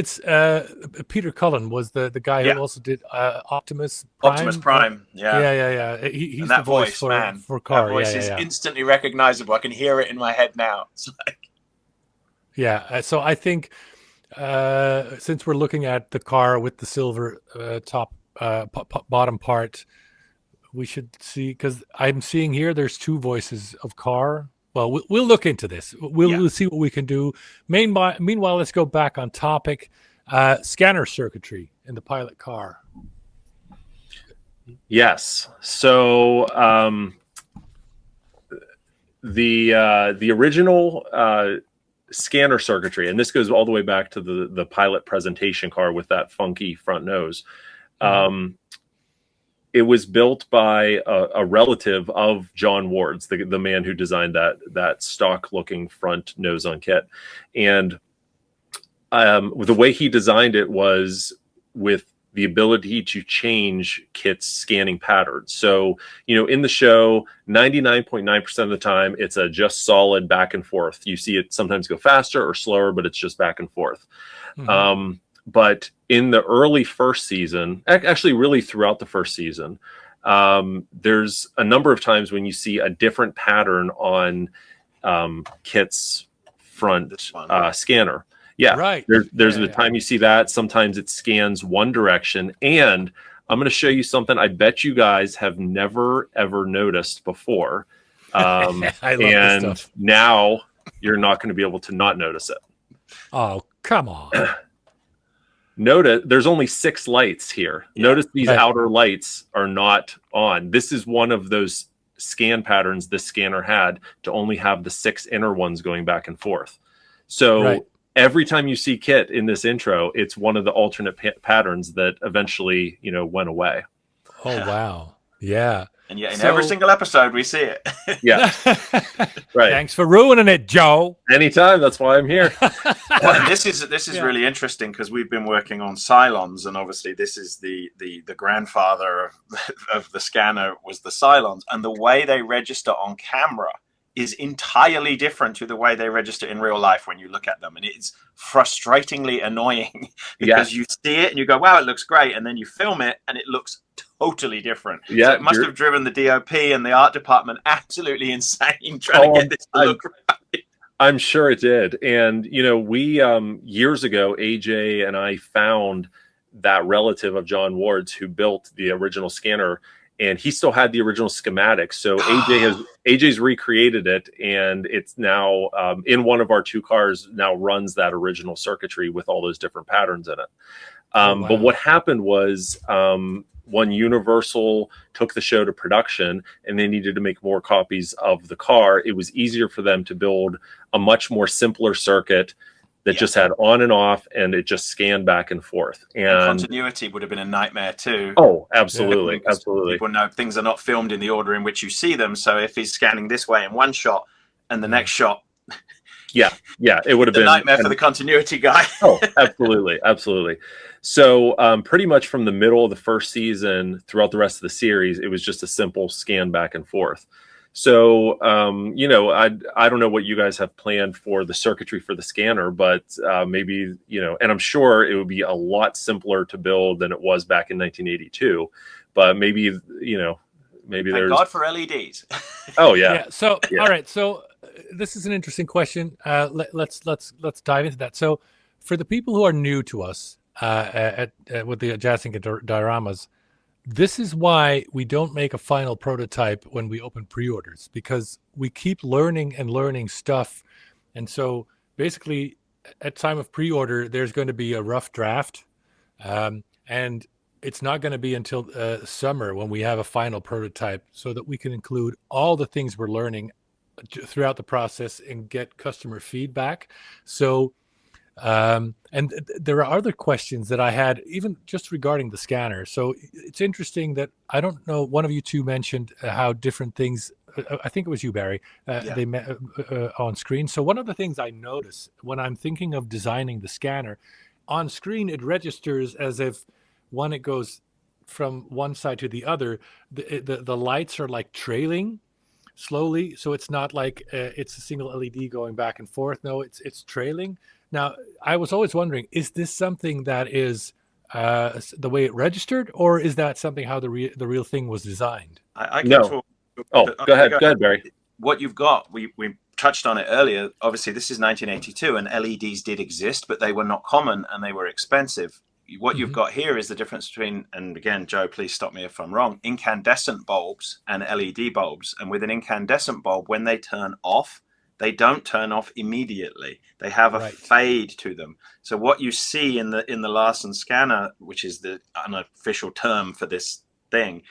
Peter Cullen was the guy who also did Optimus Prime. Optimus Prime, yeah. He's the voice for car. That voice is instantly recognizable. I can hear it in my head now. It's like... Yeah. So I think since we're looking at the car with the silver top bottom part, we should see, because I'm seeing here there's 2 voices of car. Well, we'll look into this. We'll see what we can do. Meanwhile, let's go back on topic. Scanner circuitry in the pilot car. Yes. So the original scanner circuitry, and this goes all the way back to the pilot presentation car with that funky front nose. It was built by a relative of John Ward's, the man who designed that stock-looking front nose on KITT. And the way he designed it was with the ability to change KITT's scanning patterns. So, in the show, 99.9% of the time, it's a just solid back and forth. You see it sometimes go faster or slower, but it's just back and forth. Mm-hmm. But in the early first season, actually really throughout the first season, there's a number of times when you see a different pattern on KITT's front scanner. Yeah, right. There's a time you see that. Sometimes it scans one direction. And I'm going to show you something I bet you guys have never, ever noticed before. I love this stuff. Now you're not going to be able to not notice it. Oh, come on. Notice there's only 6 lights here. Yeah. Notice these outer lights are not on. This is one of those scan patterns this scanner had, to only have the 6 inner ones going back and forth. So every time you see KITT in this intro, it's one of the alternate patterns that eventually, went away. Oh, wow. Yeah. And yet in every single episode, we see it. Yeah. Right. Thanks for ruining it, Joe. Anytime. That's why I'm here. Well, this is really interesting, because we've been working on Cylons, and obviously this is the grandfather of the scanner was the Cylons, and the way they register on camera is entirely different to the way they register in real life when you look at them. And it's frustratingly annoying because you see it and you go, wow, it looks great. And then you film it and it looks totally different. Yeah, so it must have driven the DOP and the art department absolutely insane trying to get this to look right. I'm sure it did. And, we years ago, AJ and I found that relative of John Ward's who built the original scanner, and he still had the original schematics. So AJ's recreated it, and it's now in one of our 2 cars now runs that original circuitry with all those different patterns in it. Wow. But what happened was when Universal took the show to production and they needed to make more copies of the car, it was easier for them to build a much more simpler circuit that just had on and off, and it just scanned back and forth. And continuity would have been a nightmare too. Oh, absolutely. Absolutely. People know things are not filmed in the order in which you see them. So if he's scanning this way in one shot and the next shot, it would have been a nightmare for the continuity guy. Oh, absolutely. Absolutely. So pretty much from the middle of the first season throughout the rest of the series, it was just a simple scan back and forth. So, I don't know what you guys have planned for the circuitry for the scanner, but maybe, and I'm sure it would be a lot simpler to build than it was back in 1982, but maybe, maybe Thank there's God for LEDs. Oh yeah. So, all right. So this is an interesting question. Let's dive into that. So for the people who are new to us with the Jazzing dioramas, this is why we don't make a final prototype when we open pre-orders, because we keep learning and learning stuff. And so basically at time of pre-order, there's going to be a rough draft. And it's not going to be until summer when we have a final prototype so that we can include all the things we're learning throughout the process and get customer feedback. So and there are other questions that I had, even just regarding the scanner. So it's interesting that I don't know, one of you 2 mentioned how different things, I think it was you, Barry, they met on screen. So one of the things I notice when I'm thinking of designing the scanner, on screen it registers as if when it goes from one side to the other, the lights are like trailing slowly. So it's not like it's a single LED going back and forth. No, it's trailing. Now, I was always wondering, is this something that is the way it registered, or is that something how the real thing was designed? I can No. talk. Go ahead, Barry. What you've got, we touched on it earlier. Obviously, this is 1982, and LEDs did exist, but they were not common and they were expensive. What you've got here is the difference between, and again, Joe, please stop me if I'm wrong, incandescent bulbs and LED bulbs. And with an incandescent bulb, when they turn off, they don't turn off immediately. They have a fade to them. So what you see in the Larson scanner, which is the unofficial term for this thing,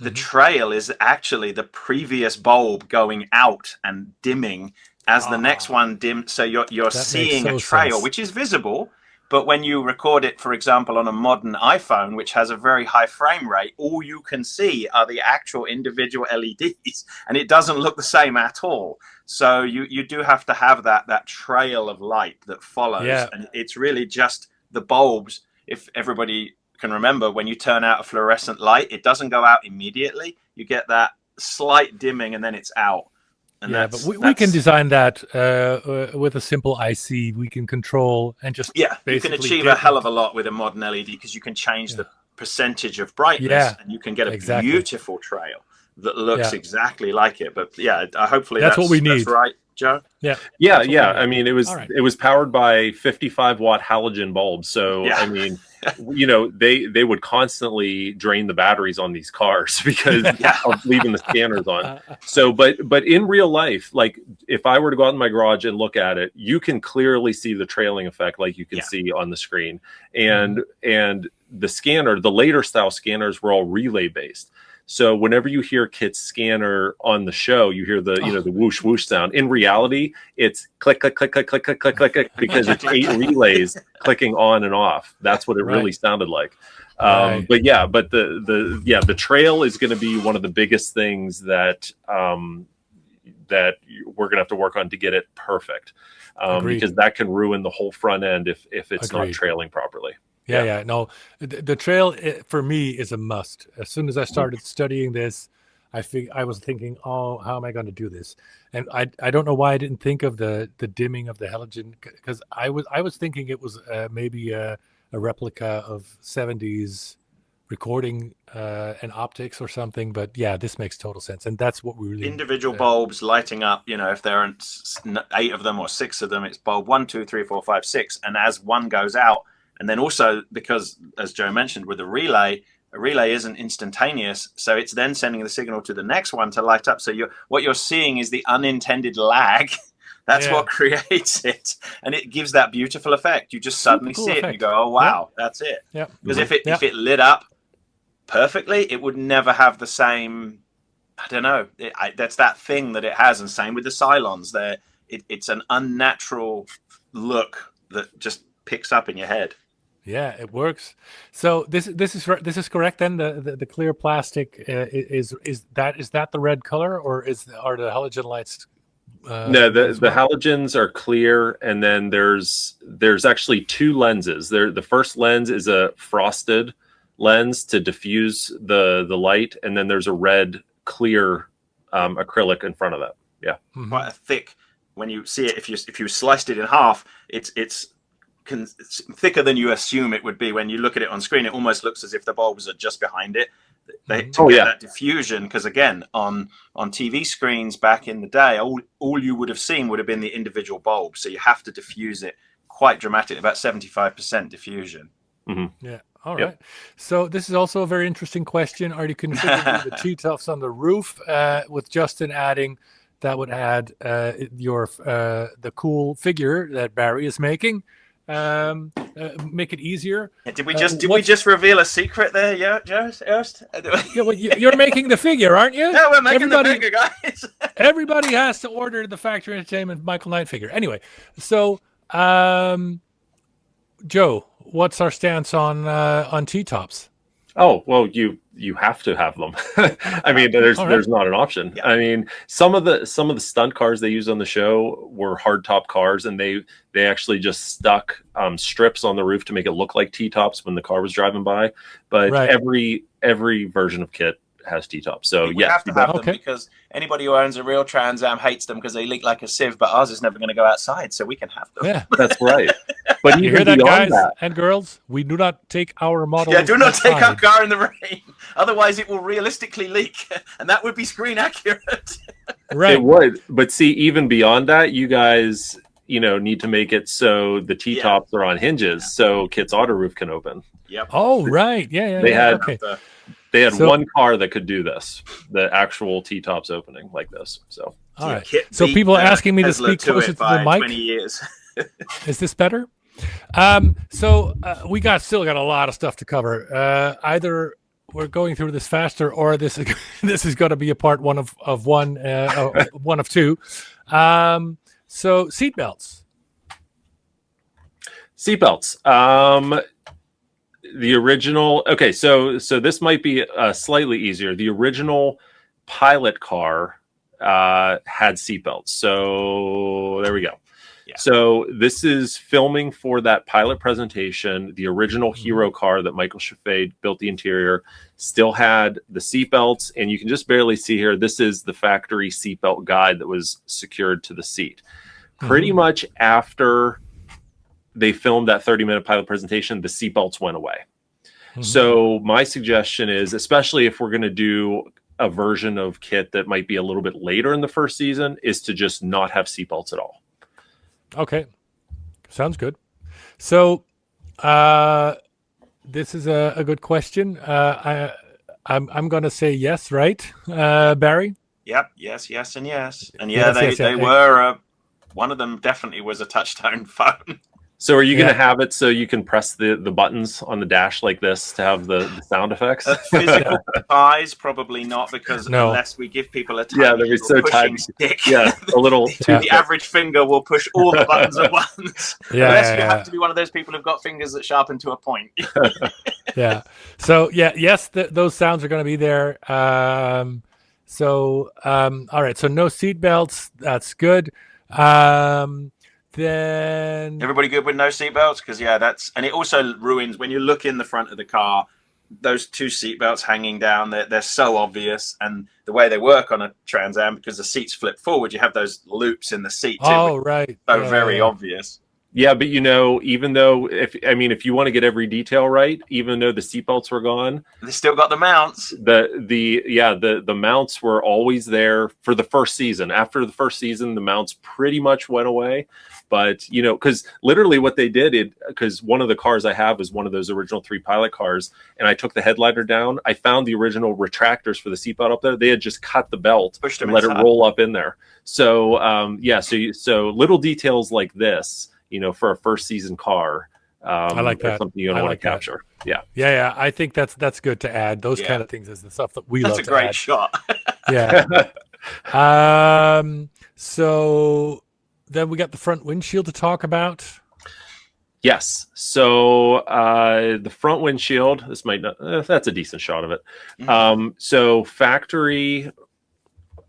the trail is actually the previous bulb going out and dimming as the next one dims. So you're seeing a trail, which is visible. But when you record it, for example, on a modern iPhone, which has a very high frame rate, all you can see are the actual individual LEDs, and it doesn't look the same at all. So you do have to have that trail of light that follows. Yeah. And it's really just the bulbs. If everybody can remember, when you turn out a fluorescent light, it doesn't go out immediately. You get that slight dimming and then it's out. And but we can design that with a simple IC. We can control and just you can achieve a hell of a lot with a modern LED because you can change the percentage of brightness and you can get a beautiful trail that looks exactly like it. But hopefully that's what we need. That's right, Joe. Yeah. I mean, it was powered by 55-watt halogen bulbs. So I mean, they would constantly drain the batteries on these cars because of leaving the scanners on. So, but in real life, like if I were to go out in my garage and look at it, you can clearly see the trailing effect, like you can see on the screen. And the scanner, the later style scanners were all relay based. So whenever you hear KITT's scanner on the show, you hear the the whoosh whoosh sound. In reality, it's click click click click click click click click click because it's 8 relays clicking on and off. That's what it really sounded like. But the trail is going to be one of the biggest things that that we're going to have to work on to get it perfect, because that can ruin the whole front end if it's not trailing properly. No, the trail for me is a must. As soon as I started studying this, I was thinking, oh, how am I going to do this? And I don't know why I didn't think of the dimming of the halogen, because I was thinking it was maybe a replica of 70s recording and optics or something. But yeah, this makes total sense, and that's what we really individual bulbs lighting up. If there aren't 8 of them or 6 of them, it's bulb 1, 2, 3, 4, 5, 6, and as one goes out, and then also because, as Joe mentioned, with a relay isn't instantaneous, so it's then sending the signal to the next one to light up. So what you're seeing is the unintended lag. That's what creates it, and it gives that beautiful effect. You just suddenly see it, and you go, "Oh wow, that's it." Yeah. Because if it lit up perfectly, it would never have the same. I don't know. That's that thing that it has, and same with the Cylons. It's an unnatural look that just picks up in your head. Yeah, it works. So this is correct then. The clear plastic is that the red color, or are the halogen lights? No, the halogens are clear, and then there's actually 2 lenses. The first lens is a frosted lens to diffuse the light, and then there's a red clear acrylic in front of that. Yeah, quite a thick. When you see it, if you sliced it in half, it's thicker than you assume it would be. When you look at it on screen, it almost looks as if the bulbs are just behind it. To get that diffusion, because again, on TV screens back in the day, all you would have seen would have been the individual bulb. So you have to diffuse it quite dramatically, about 75% diffusion. Mm-hmm. Yeah. All right. So this is also a very interesting question. Are you configuring the T-tufts on the roof? With Justin adding, that would add the cool figure that Barry is making. Make it easier. Did we just reveal a secret there, Jost? Yeah, well, you're making the figure, aren't you? Yeah, we're making the figure, guys. Everybody has to order the Factory Entertainment Michael Knight figure. Anyway, so Joe, what's our stance on T-tops? Oh, well, you have to have them. I mean, there's not an option. Yeah. I mean, some of the stunt cars they used on the show were hardtop cars, and they actually just stuck strips on the roof to make it look like T-tops when the car was driving by. But every version of KITT has T-tops. So we have to have them, because anybody who owns a real Trans Am hates them because they leak like a sieve, but ours is never going to go outside, so we can have them. Yeah, that's right. But you hear that, guys and girls? We do not take our models. Yeah, do not take our car in the rain. Otherwise, it will realistically leak, and that would be screen accurate. Right, it would. But see, even beyond that, you guys, need to make it so the T-tops are on hinges, so KITT's auto roof can open. Yep. Oh, right. Yeah. They had one car that could do this, the actual T-tops opening like this. So, all right. So people are asking me to speak closer to the mic. 20 years. Is this better? So we still got a lot of stuff to cover. Either we're going through this faster, or this is going to be a part one of one of two. So seatbelts. The original. Okay, so this might be slightly easier. The original pilot car had seatbelts. So there we go. Yeah. So this is filming for that pilot presentation. The original hero car that Michael Chaffee built the interior still had the seatbelts, and you can just barely see here. This is the factory seatbelt guide that was secured to the seat. Pretty much after they filmed that 30-minute pilot presentation, the seatbelts went away. So my suggestion is, especially if we're going to do a version of KITT that might be a little bit later in the first season, is to just not have seatbelts at all. Okay, sounds good. So this is a good question. I'm going to say yes, right, Barry? Yep. Yes, and yes. And they were. One of them definitely was a touch-tone phone. So are you going to have it so you can press the buttons on the dash like this to have the sound effects? Physical size, probably not, because unless we give people a tiny they'll be so tiny stick. Yeah, a little. The average finger will push all the buttons at once. Unless you have to be one of those people who've got fingers that sharpen to a point. Yeah. So yes, those sounds are going to be there. All right. So no seatbelts. That's good. Then everybody good with no seatbelts? Because and it also ruins when you look in the front of the car. those two seatbelts hanging down, they're so obvious, and the way they work on a Trans Am, because the seats flip forward, you have those loops in the seat too. Oh, right. So very obvious. Yeah, but even though if you want to get every detail right, even though the seatbelts were gone, they still got the mounts. The mounts were always there for the first season. After the first season, the mounts pretty much went away. But because literally what they did, because one of the cars I have was one of those original 3 Pilot cars, and I took the headliner down. I found the original retractors for the seatbelt up there. They had just cut the belt, pushed them and let inside. it roll up in there. So so little details like this. For a first season car, I like that. Something you don't want to capture. That. Yeah. I think that's good to add. Those kind of things is the stuff that we love to add. That's a great shot. Yeah. So then we got the front windshield to talk about. Yes. So the front windshield. This might not. That's a decent shot of it. So factory.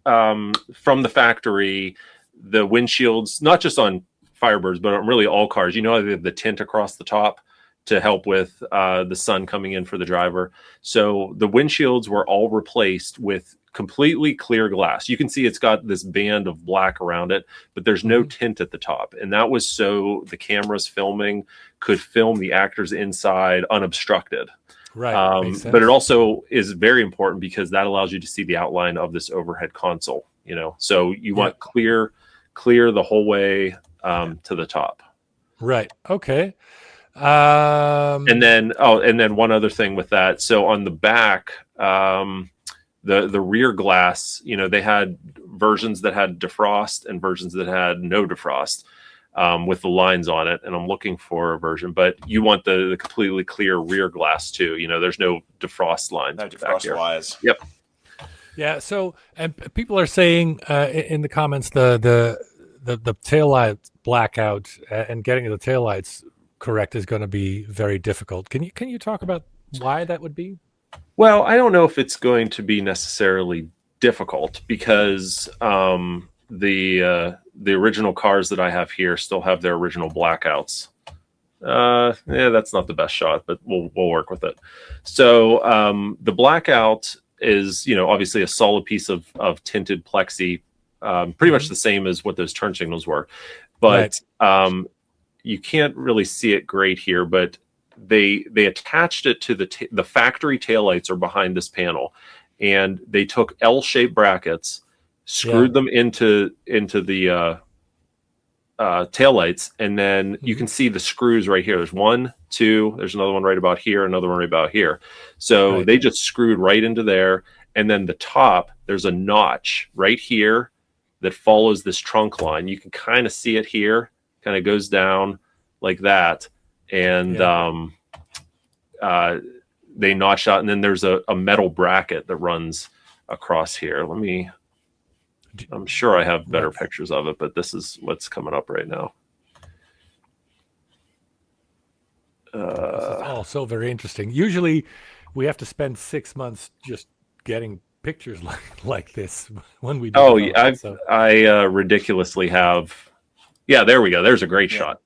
From the factory, the windshields, not just on Firebirds, but on really all cars, they have the tint across the top to help with the sun coming in for the driver. So the windshields were all replaced with completely clear glass. You can see it's got this band of black around it, but there's no tint at the top. And that was so the cameras filming could film the actors inside unobstructed. Right. But it also is very important because that allows you to see the outline of this overhead console, So you want clear the whole way to the top. Right. Okay. And then one other thing with that. So on the back, the rear glass, they had versions that had defrost and versions that had no defrost with the lines on it. And I'm looking for a version, but you want the completely clear rear glass too. There's no defrost lines. No defrost wires. Yep. Yeah. So, and people are saying in the comments the taillight blackout and getting the taillights correct is going to be very difficult. Can you talk about why that would be? Well, I don't know if it's going to be necessarily difficult because the original cars that I have here still have their original blackouts. That's not the best shot, but we'll work with it. So the blackout is obviously a solid piece of tinted plexi. Pretty much the same as what those turn signals were, but you can't really see it great here. But they attached it to the factory taillights are behind this panel, and they took L-shaped brackets, screwed them into the taillights, and then you can see the screws right here. There's 1, 2. There's another one right about here. Another one right about here. So they just screwed right into there, and then the top there's a notch right here that follows this trunk line. You can kind of see it here, kind of goes down like that. And they notch out, and then there's a metal bracket that runs across here. I'm sure I have better pictures of it, but this is what's coming up right now. This is also very interesting. Usually we have to spend 6 months just getting pictures like this when we do. I ridiculously have. Yeah, there we go. There's a great shot.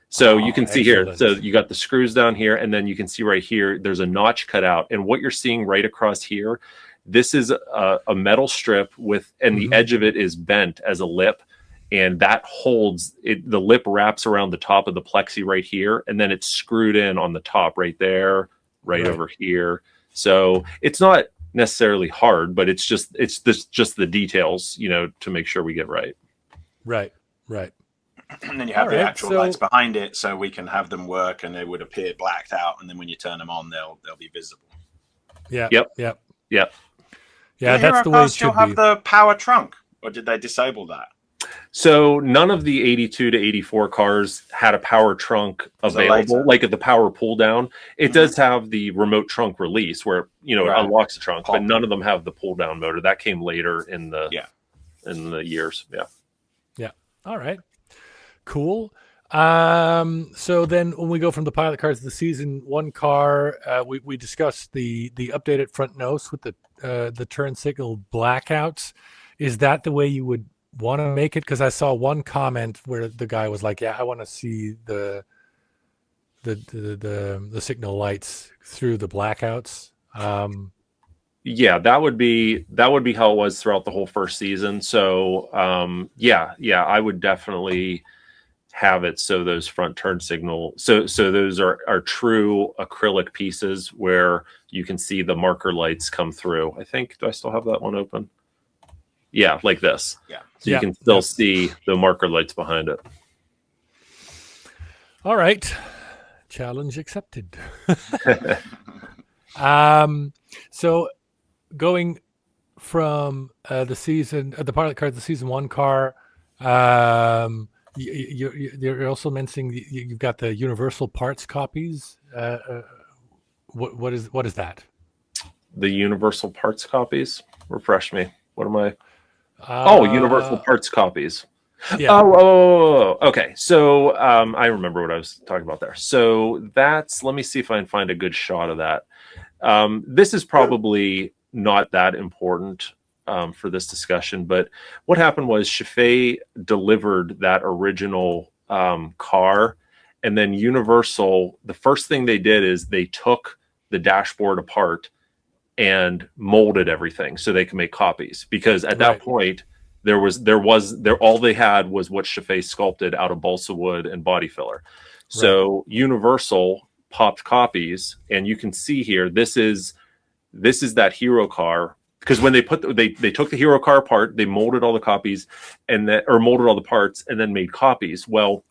So you can see here. So you got the screws down here, and then you can see right here, there's a notch cut out. And what you're seeing right across here, this is a metal strip and the edge of it is bent as a lip. And that holds it. The lip wraps around the top of the plexi right here, and then it's screwed in on the top right there, right over here. So it's not necessarily hard, but it's just the details, to make sure we get right. Right. And then you have the actual lights behind it, so we can have them work, and they would appear blacked out, and then when you turn them on, they'll be visible. Yeah. Yep. Yeah, that's the way it should still have the power trunk, or did they disable that? So none of the 82 to 84 cars had a power trunk available, like at the power pull down. It does have the remote trunk release where it unlocks the trunk, but none of them have the pull down motor. That came later in the years. Yeah. All right. Cool. So then when we go from the pilot cars to the season 1 car, we discussed the updated front nose with the turn signal blackouts. Is that the way you would want to make it? Because I saw one comment where the guy was like, I want to see the signal lights through the blackouts. Yeah, that would be how it was throughout the whole first season. So yeah, I would definitely have it so those front turn signal so those are true acrylic pieces where you can see the marker lights come through. I think, do I still have that one open? Yeah, like this. Yeah. So you can still see the marker lights behind it. All right. Challenge accepted. So going from the pilot car, the season 1 car, you're also mentioning you've got the universal parts copies. What is that? The universal parts copies? Refresh me. What am I? Universal parts copies. Yeah. Oh, okay. So I remember what I was talking about there. So let me see if I can find a good shot of that. This is probably not that important for this discussion, but what happened was Chaffee delivered that original car, and then Universal, the first thing they did is they took the dashboard apart and molded everything so they can make copies, because at that point there all they had was what Chaffee sculpted out of balsa wood and body filler. So Universal popped copies, and you can see here this is that hero car, because when they took the hero car apart, they molded all the copies molded all the parts and then made copies. Well,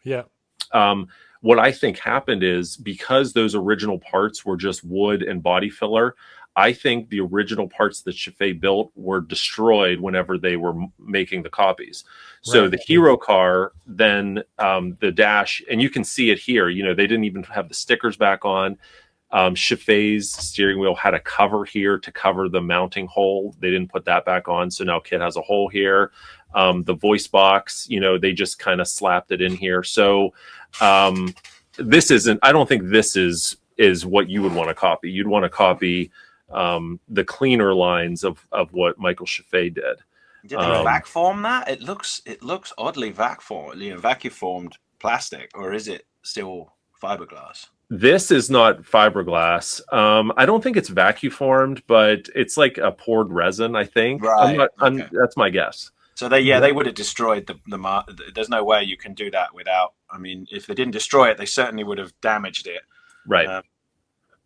what I think happened is, because those original parts were just wood and body filler, I think the original parts that Chaffee built were destroyed whenever they were making the copies. So the hero car, then the dash, and you can see it here, they didn't even have the stickers back on. Chaffee's steering wheel had a cover here to cover the mounting hole. They didn't put that back on, so now KITT has a hole here. The voice box, they just kind of slapped it in here. So this isn't, I don't think this is what you would want to copy. You'd want to copy the cleaner lines of what Michael Chaffee did. Did they vac form that? It looks oddly vac formed, vacuum formed plastic, or is it still fiberglass? This is not fiberglass. I don't think it's vacuum formed, but it's like a poured resin, I think. Right. That's my guess. So they would have destroyed the there's no way you can do that without, if they didn't destroy it, they certainly would have damaged it. Right.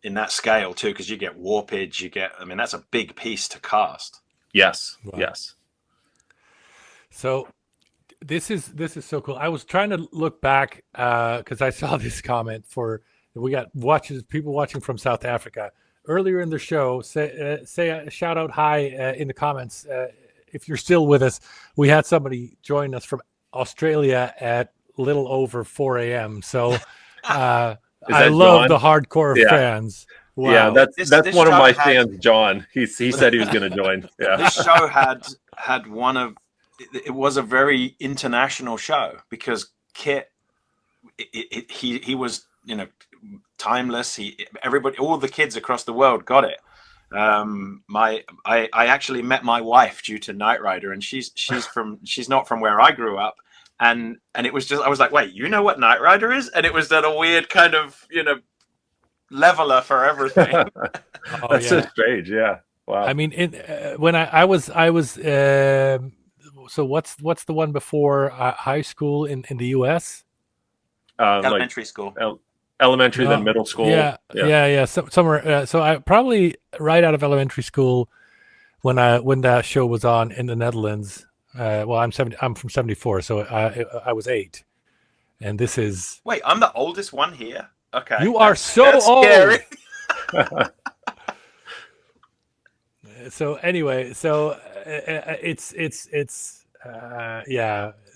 In that scale too, because you get warpage, that's a big piece to cast. Yes. Wow. Yes. So this is so cool. I was trying to look back because I saw this comment we got people watching from South Africa earlier in the show. Say a shout out hi in the comments if you're still with us. We had somebody join us from Australia at little over 4 a.m. So I love the hardcore fans. Wow. Yeah, that's one of my fans, John. He said he was going to join. Yeah. This show had one of, it was a very international show, because KITT, he was, timeless. Everybody, all the kids across the world got it. I actually met my wife due to Knight Rider, and she's not from where I grew up. And it was just, I was like, wait, you know what Knight Rider is? And it was that a weird kind of, leveler for everything. That's so strange. Yeah. Wow. When I was so what's the one before high school in the US? Elementary school. Elementary, then middle school. Yeah. So, somewhere. So I probably right out of elementary school when that show was on in the Netherlands. I'm from 74, so I was 8, and this is. Wait, I'm the oldest one here. Okay, you are so old. Scary. So anyway, it's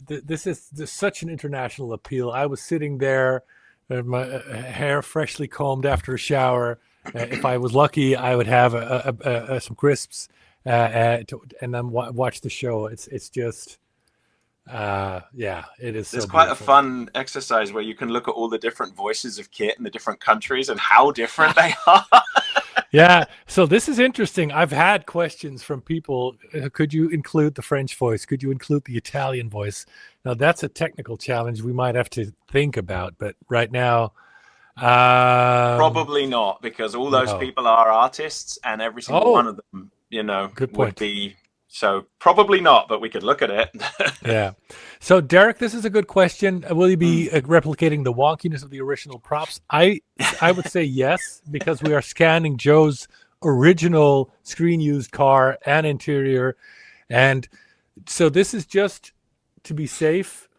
this is such an international appeal. I was sitting there, my hair freshly combed after a shower. If I was lucky, I would have some crisps. And then watch the show. It's just, it is. There's so quite beautiful. a fun exercise where you can look at all the different voices of KITT in the different countries and how different they are. Yeah, so this is interesting. I've had questions from people. Could you include the French voice? Could you include the Italian voice? Now that's a technical challenge we might have to think about. But right now, Probably not, because all those people are artists, and every single one of them, would be. So probably not, but we could look at it. Yeah. So Derek, this is a good question. Will you be replicating the wonkiness of the original props? I would say yes, because we are scanning Joe's original screen used car and interior. And so this is just to be safe.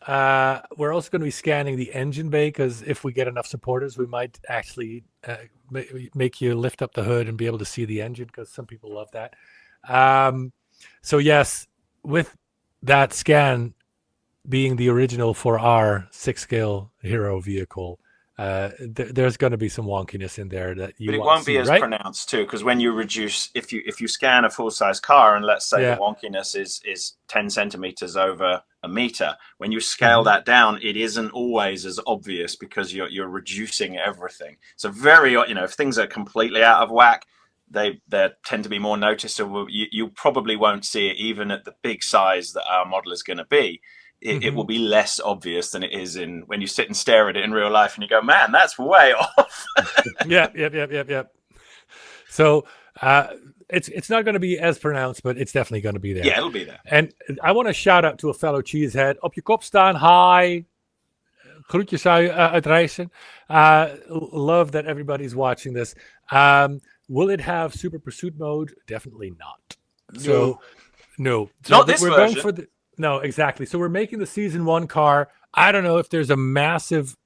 We're also going to be scanning the engine bay, because if we get enough supporters, we might actually make you lift up the hood and be able to see the engine, because some people love that. So yes, with that scan being the original for our 6-scale hero vehicle, there's going to be some wonkiness in there that you. But it won't be as pronounced too, because when you reduce, if you scan a full-size car, and let's say the wonkiness is 10 centimeters over a meter, when you scale that down, it isn't always as obvious, because you're reducing everything. So very, if things are completely out of whack, they tend to be more noticeable. You probably won't see it even at the big size that our model is going to be. It will be less obvious than it is when you sit and stare at it in real life, and you go, man, that's way off. Yep. So it's not going to be as pronounced, but it's definitely going to be there. Yeah, it'll be there. And I want to shout out to a fellow cheesehead. Op je kop staan, hi. Groetjes uit Rijssen. Love that everybody's watching this. Will it have Super Pursuit mode? Definitely not. So, no. So not this version. No, exactly. So we're making the season 1 car. I don't know if there's a massive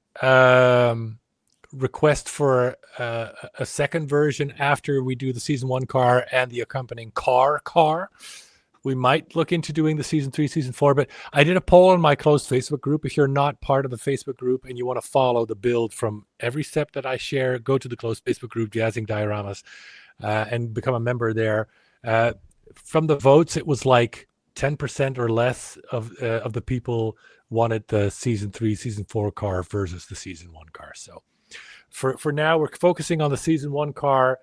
request for a second version after we do the season 1 car and the accompanying car. We might look into doing the season 3, season 4, but I did a poll on my closed Facebook group. If you're not part of the Facebook group and you want to follow the build from every step that I share, go to the closed Facebook group, Jazzing Dioramas, and become a member there. From the votes, it was like 10% or less of the people wanted the season 3, season 4 car versus the season 1 car. So for now, we're focusing on the season 1 car.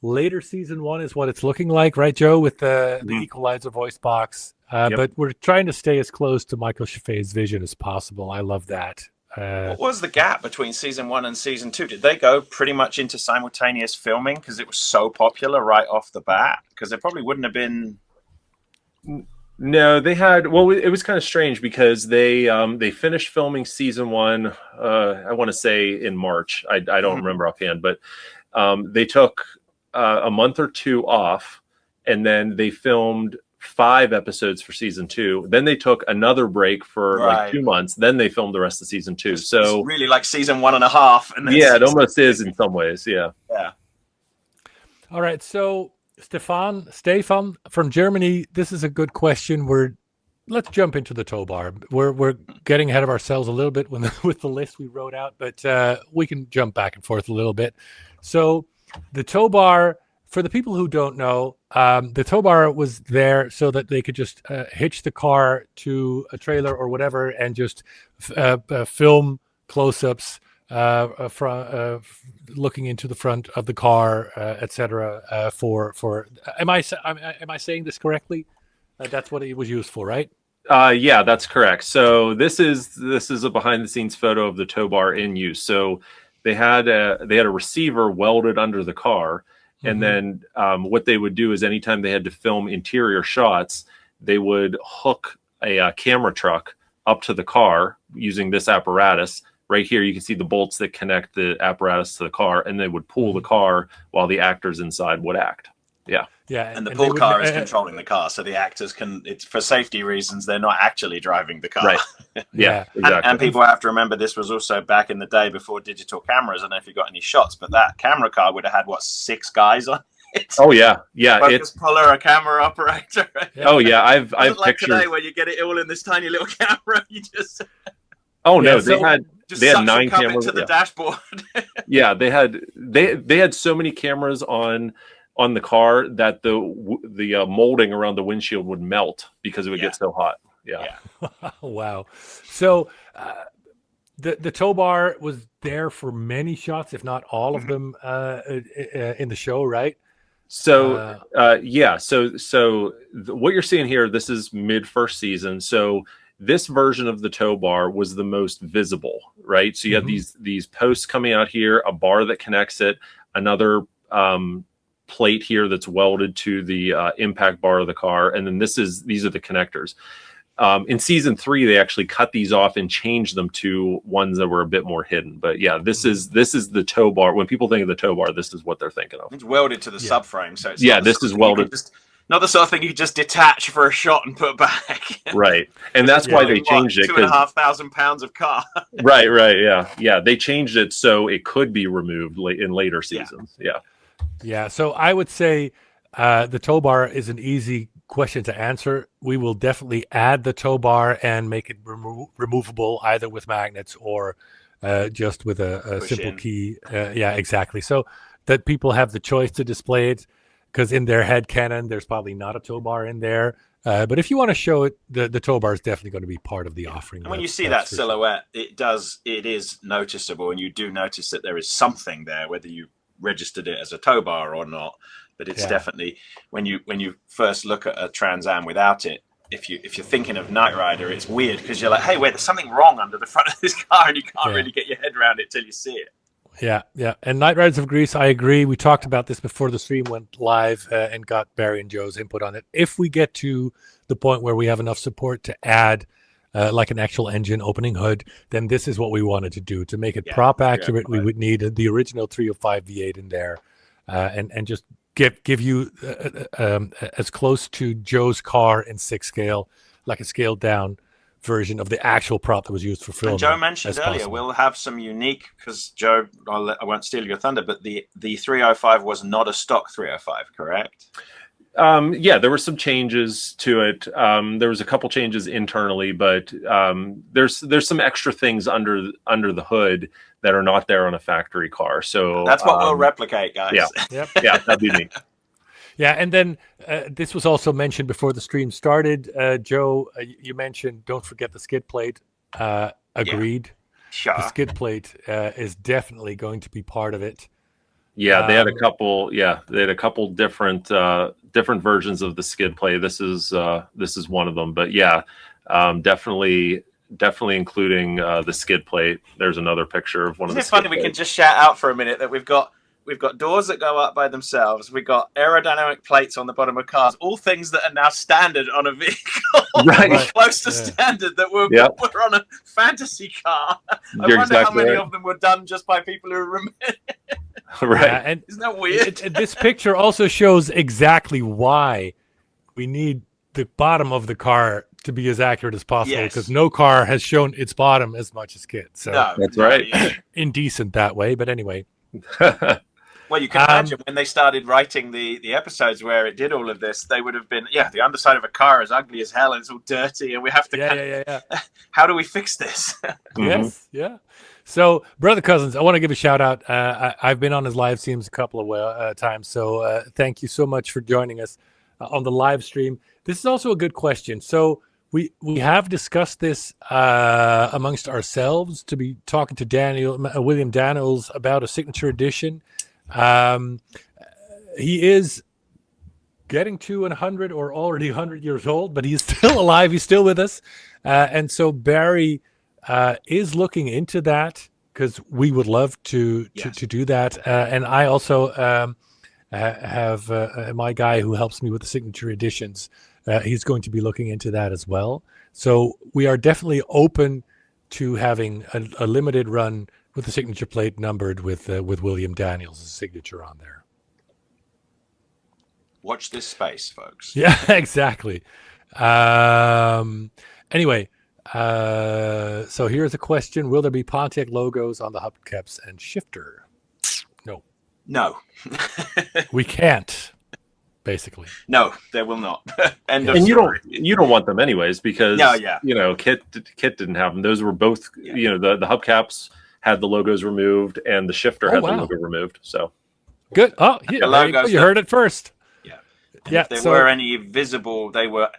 Later season 1 is what it's looking like, right, Joe, with the equalizer voice box. But we're trying to stay as close to Michael Chaffee's vision as possible. I love that. What was the gap between season 1 and season 2? Did they go pretty much into simultaneous filming because it was so popular right off the bat? Because there probably wouldn't have been. No, they had. Well, it was kind of strange because they finished filming season 1. I want to say in March. I don't remember offhand, but they took a month or 2 off, and then they filmed 5 episodes for season 2. Then they took another break for like 2 months. Then they filmed the rest of season 2. So it's really like season 1.5. And then it almost is in some ways. Yeah. All right. So Stefan from Germany. This is a good question. Let's jump into the tow bar. We're getting ahead of ourselves a little bit with the list we wrote out, but we can jump back and forth a little bit. So the tow bar, for the people who don't know, the tow bar was there so that they could just hitch the car to a trailer or whatever and just film close-ups from looking into the front of the car, etc. For am I saying this correctly? That's what it was used for, right? Yeah, that's correct. So this is a behind-the-scenes photo of the tow bar in use. So they had a receiver welded under the car, and then what they would do is anytime they had to film interior shots, they would hook a camera truck up to the car using this apparatus. Right here, you can see the bolts that connect the apparatus to the car, and they would pull the car while the actors inside would act. Yeah. And the pull car is controlling the car, so the actors can. It's for safety reasons. They're not actually driving the car. Right. Yeah. Exactly. And people have to remember this was also back in the day before digital cameras. I don't know if you got any shots, but that camera car would have had 6 guys on it. Oh yeah. Focus puller, a camera operator. Oh yeah, I've like pictures today where you get it all in this tiny little camera. You just. Oh no, they had 9 cameras to the dashboard. Yeah, they had so many cameras on the car that the molding around the windshield would melt because it would get so hot. Yeah. Wow. So the tow bar was there for many shots, if not all of them, in the show, right? So what you're seeing here, this is mid first season. So this version of the tow bar was the most visible, right? So you have these posts coming out here, a bar that connects it, another plate here that's welded to the impact bar of the car, and then these are the connectors. In season 3, they actually cut these off and changed them to ones that were a bit more hidden. But yeah, this is the tow bar. When people think of the tow bar, this is what they're thinking of. It's welded to the subframe, so it's this is welded. Not the sort of thing you just detach for a shot and put back. Right, and that's why they changed it. 2,500 pounds of car. right, yeah. They changed it so it could be removed in later seasons. Yeah. So I would say the tow bar is an easy question to answer. We will definitely add the tow bar and make it removable either with magnets or just with a simple key. Yeah, exactly. So that people have the choice to display it, because in their head canon, there's probably not a tow bar in there. But if you want to show it, the tow bar is definitely going to be part of the offering. And when you see that silhouette, it is noticeable, and you do notice that there is something there, whether you registered it as a tow bar or not. But it's definitely, when you first look at a Trans Am without it, if you're thinking of Knight Rider, it's weird because you're like, hey, wait, there's something wrong under the front of this car, and you can't really get your head around it till you see it. Yeah. And Knight Riders of Greece, I agree. We talked about this before the stream went live and got Barry and Joe's input on it. If we get to the point where we have enough support to add like an actual engine opening hood, then this is what we wanted to do. To make it prop accurate, we would need the original 305 V8 in there and just give you as close to Joe's car in 6 scale, like a scaled down version of the actual prop that was used for filming. And Joe mentioned earlier, we'll have some unique, because Joe, I won't steal your thunder, but the 305 was not a stock 305, correct? There were some changes to it. There was a couple changes internally, but there's some extra things under the hood that are not there on a factory car. So that's what we'll replicate, guys. Yeah, that'd be neat. Yeah, and then this was also mentioned before the stream started. Joe, you mentioned don't forget the skid plate. Agreed. Yeah. Sure. The skid plate is definitely going to be part of it. Yeah, they had a couple. Yeah, they had a couple different versions of the skid plate. This is one of them. But yeah, definitely including the skid plate. There's another picture of one of the. Isn't it funny? We can just shout out for a minute that we've got doors that go up by themselves. We've got aerodynamic plates on the bottom of cars. All things that are now standard on a vehicle. Right. Close to standard that were on a fantasy car. I wonder how many of them were done just by people who remember. Right. Yeah, and isn't that weird? This picture also shows exactly why we need the bottom of the car to be as accurate as possible, because no car has shown its bottom as much as KITT. So that's right. Indecent that way, but anyway. Well, you can imagine when they started writing the episodes where it did all of this, they would have been, the underside of a car is ugly as hell and it's all dirty, and we have to how do we fix this? Yes, yeah. So, Brother Cousins, I want to give a shout out. I've been on his live streams a couple of times, so thank you so much for joining us on the live stream. This is also a good question. So, we have discussed this amongst ourselves, to be talking to William Daniels about a signature edition. He is getting to 100 or already 100 years old, but he's still alive. He's still with us. And so Barry is looking into that, because we would love to do that. And I also have my guy who helps me with the signature editions. He's going to be looking into that as well. So we are definitely open to having a limited run with the signature plate numbered with William Daniels' signature on there. Watch this space, folks. Yeah, exactly. Anyway, so here's a question. Will there be Pontiac logos on the hubcaps and shifter? No. We can't, basically. No, there will not. And you don't want them anyways, because KITT didn't have them. Those were both, the hubcaps had the logos removed and the shifter had the logo removed. So good. Oh, you heard it first. If there were any visible, they were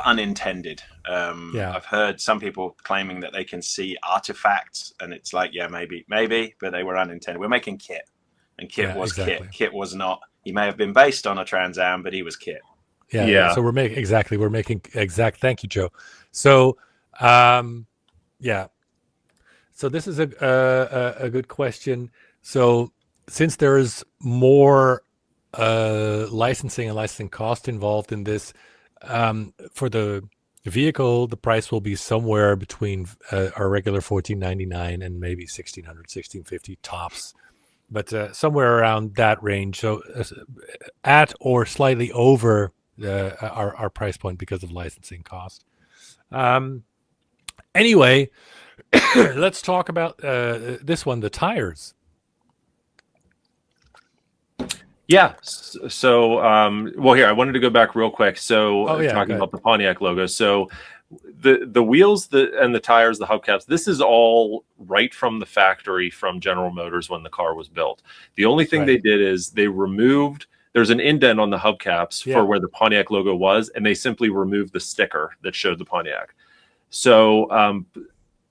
unintended. I've heard some people claiming that they can see artifacts, and it's like, maybe, but they were unintended. We're making KITT, and KITT was KITT. KITT was not. He may have been based on a Trans Am, but he was KITT. Yeah. So we're making exact. Thank you, Joe. So, yeah. So this is a good question. So since there is more licensing and licensing cost involved in this, for the vehicle, the price will be somewhere between our regular $14.99 and maybe $1,600, $1,650 tops, but somewhere around that range. So at or slightly over our price point because of licensing cost. Anyway, let's talk about this one, the tires. Yeah. So, well, here I wanted to go back real quick. So, talking about the Pontiac logo. So, the wheels, and the tires, the hubcaps. This is all right from the factory from General Motors when the car was built. The only thing they did is they removed. There's an indent on the hubcaps for where the Pontiac logo was, and they simply removed the sticker that showed the Pontiac. So,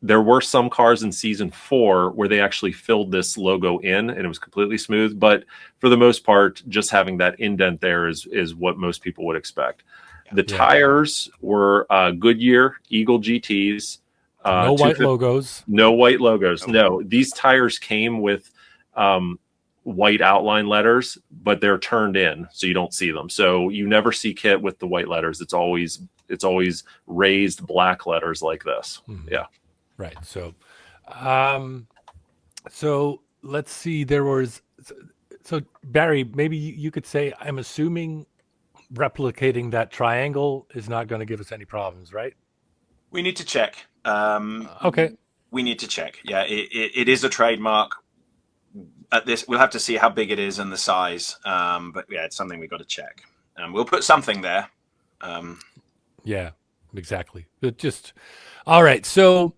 there were some cars in season 4 where they actually filled this logo in and it was completely smooth. But for the most part, just having that indent there is what most people would expect. The tires were Goodyear Eagle GTs. No white logos. No white logos. Okay. No, these tires came with white outline letters, but they're turned in so you don't see them. So you never see KITT with the white letters. It's always raised black letters like this. Mm-hmm. Yeah. Right. So, so let's see. So Barry, maybe you could say, I'm assuming replicating that triangle is not going to give us any problems, right? We need to check. Okay. We need to check. Yeah, it is a trademark. At this, we'll have to see how big it is and the size. But yeah, it's something we've got to check. We'll put something there. Yeah, exactly. But just all right. So.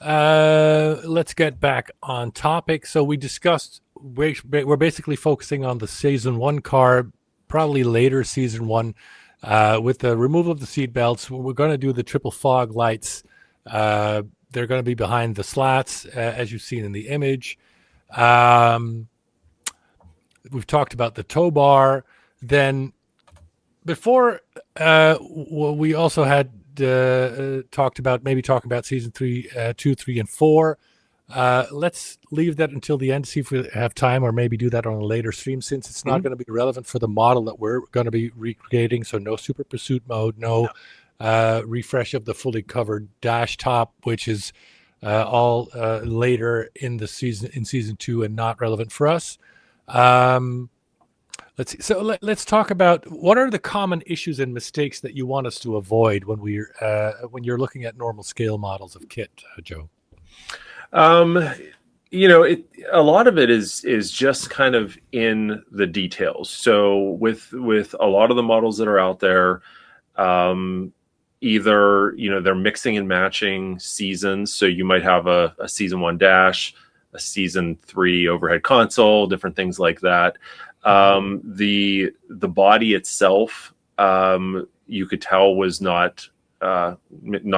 Let's get back on topic. So we discussed we're basically focusing on the season 1 car, probably later season 1, with the removal of the seat belts. We're going to do the triple fog lights. They're going to be behind the slats, as you've seen in the image. We've talked about the tow bar. Then before, we also had talking about season 3, 2, 3, and 4. Let's leave that until the end, see if we have time, or maybe do that on a later stream, since it's not going to be relevant for the model that we're going to be recreating. So no super pursuit mode, no refresh of the fully covered dash top, which is all later in season 2 and not relevant for us. Let's see. So let's talk about what are the common issues and mistakes that you want us to avoid when you're looking at normal scale models of KITT, Joe. A lot of it is just kind of in the details. So with a lot of the models that are out there, either they're mixing and matching seasons. So you might have a season 1 dash, a season 3 overhead console, different things like that. The body itself, you could tell was not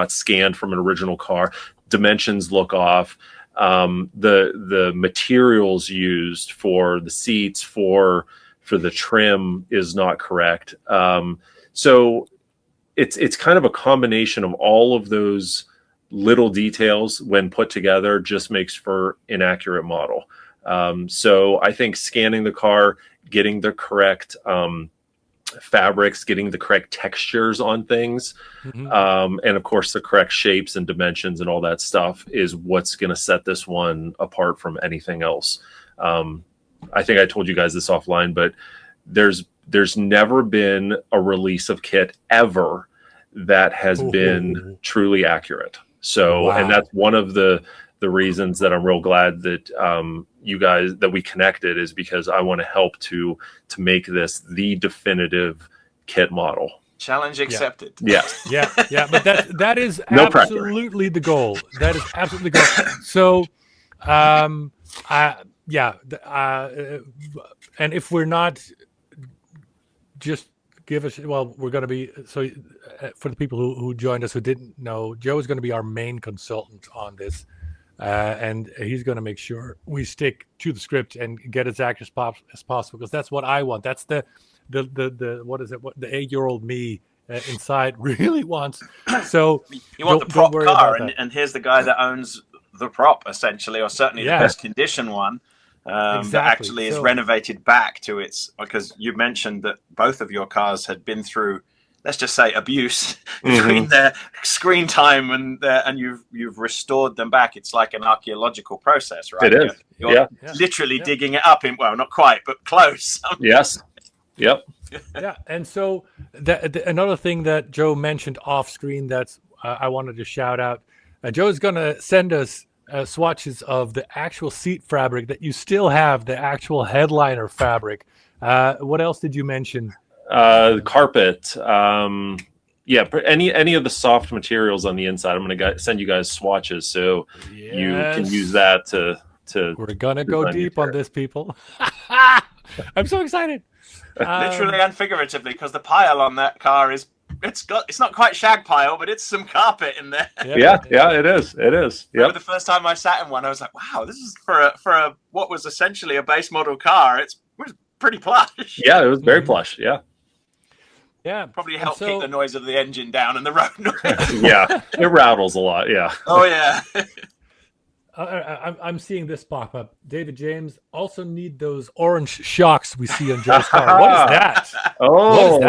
scanned from an original car. Dimensions look off. The materials used for the seats, for the trim is not correct. So it's kind of a combination of all of those little details when put together just makes for inaccurate model. So I think scanning the car, getting the correct fabrics, getting the correct textures on things, and of course the correct shapes and dimensions and all that stuff is what's going to set this one apart from anything else. I think I told you guys this offline, but there's never been a release of KITT ever that has been truly accurate. So, wow. And that's one of the reasons that I'm real glad that you guys, that we connected, is because I want to help to make this the definitive KITT model. Challenge accepted. Yeah. Yeah. But that is no absolutely the goal. That is absolutely the goal. So, and if we're not, just give us, well, we're going to be, so for the people who joined us who didn't know, Joe is going to be our main consultant on this. And he's going to make sure we stick to the script and get as accurate as possible, because that's what I want. That's the what is it? What the 8-year-old me inside really wants. So you want the don't prop worry car, about that. and here's the guy that owns the prop essentially, or certainly the best condition one. That Exactly. actually is renovated back to its, because you mentioned that both of your cars had been through, let's just say, abuse between their screen time and you've restored them back. It's like an archaeological process, right? It is. You're literally digging it up in, well, not quite, but close. Yes. Yep. Yeah, and so another thing that Joe mentioned off screen that's I wanted to shout out. Joe's going to send us swatches of the actual seat fabric that you still have, the actual headliner fabric. What else did you mention? Carpet. Any of the soft materials on the inside. I'm going to send you guys swatches so you can use that to. We're going to go deep on this, people. I'm so excited. Literally and figuratively, because the pile on that car is. It's not quite shag pile, but it's some carpet in there. Yeah, it is. It is. Yeah. The first time I sat in one, I was like, "Wow, this is for a what was essentially a base model car. It was pretty plush." Yeah, it was very plush. Yeah. Yeah. Probably helped keep the noise of the engine down and the road noise. Yeah, it rattles a lot. Yeah. Oh yeah. I'm seeing this pop up. David James also need those orange shocks we see on Joe's car. What is that? Oh,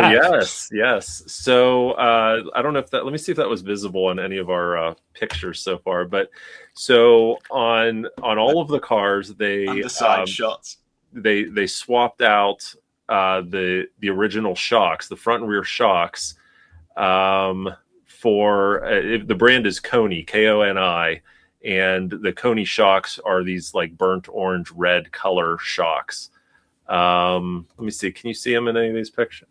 yes. So I don't know if that. Let me see if that was visible on any of our pictures so far. But so on all of the cars, they underside shots. They swapped out the original shocks, the front and rear shocks, for the brand is Koni, Koni. And the Koni shocks are these like burnt orange red color shocks. Let me see. Can you see them in any of these pictures?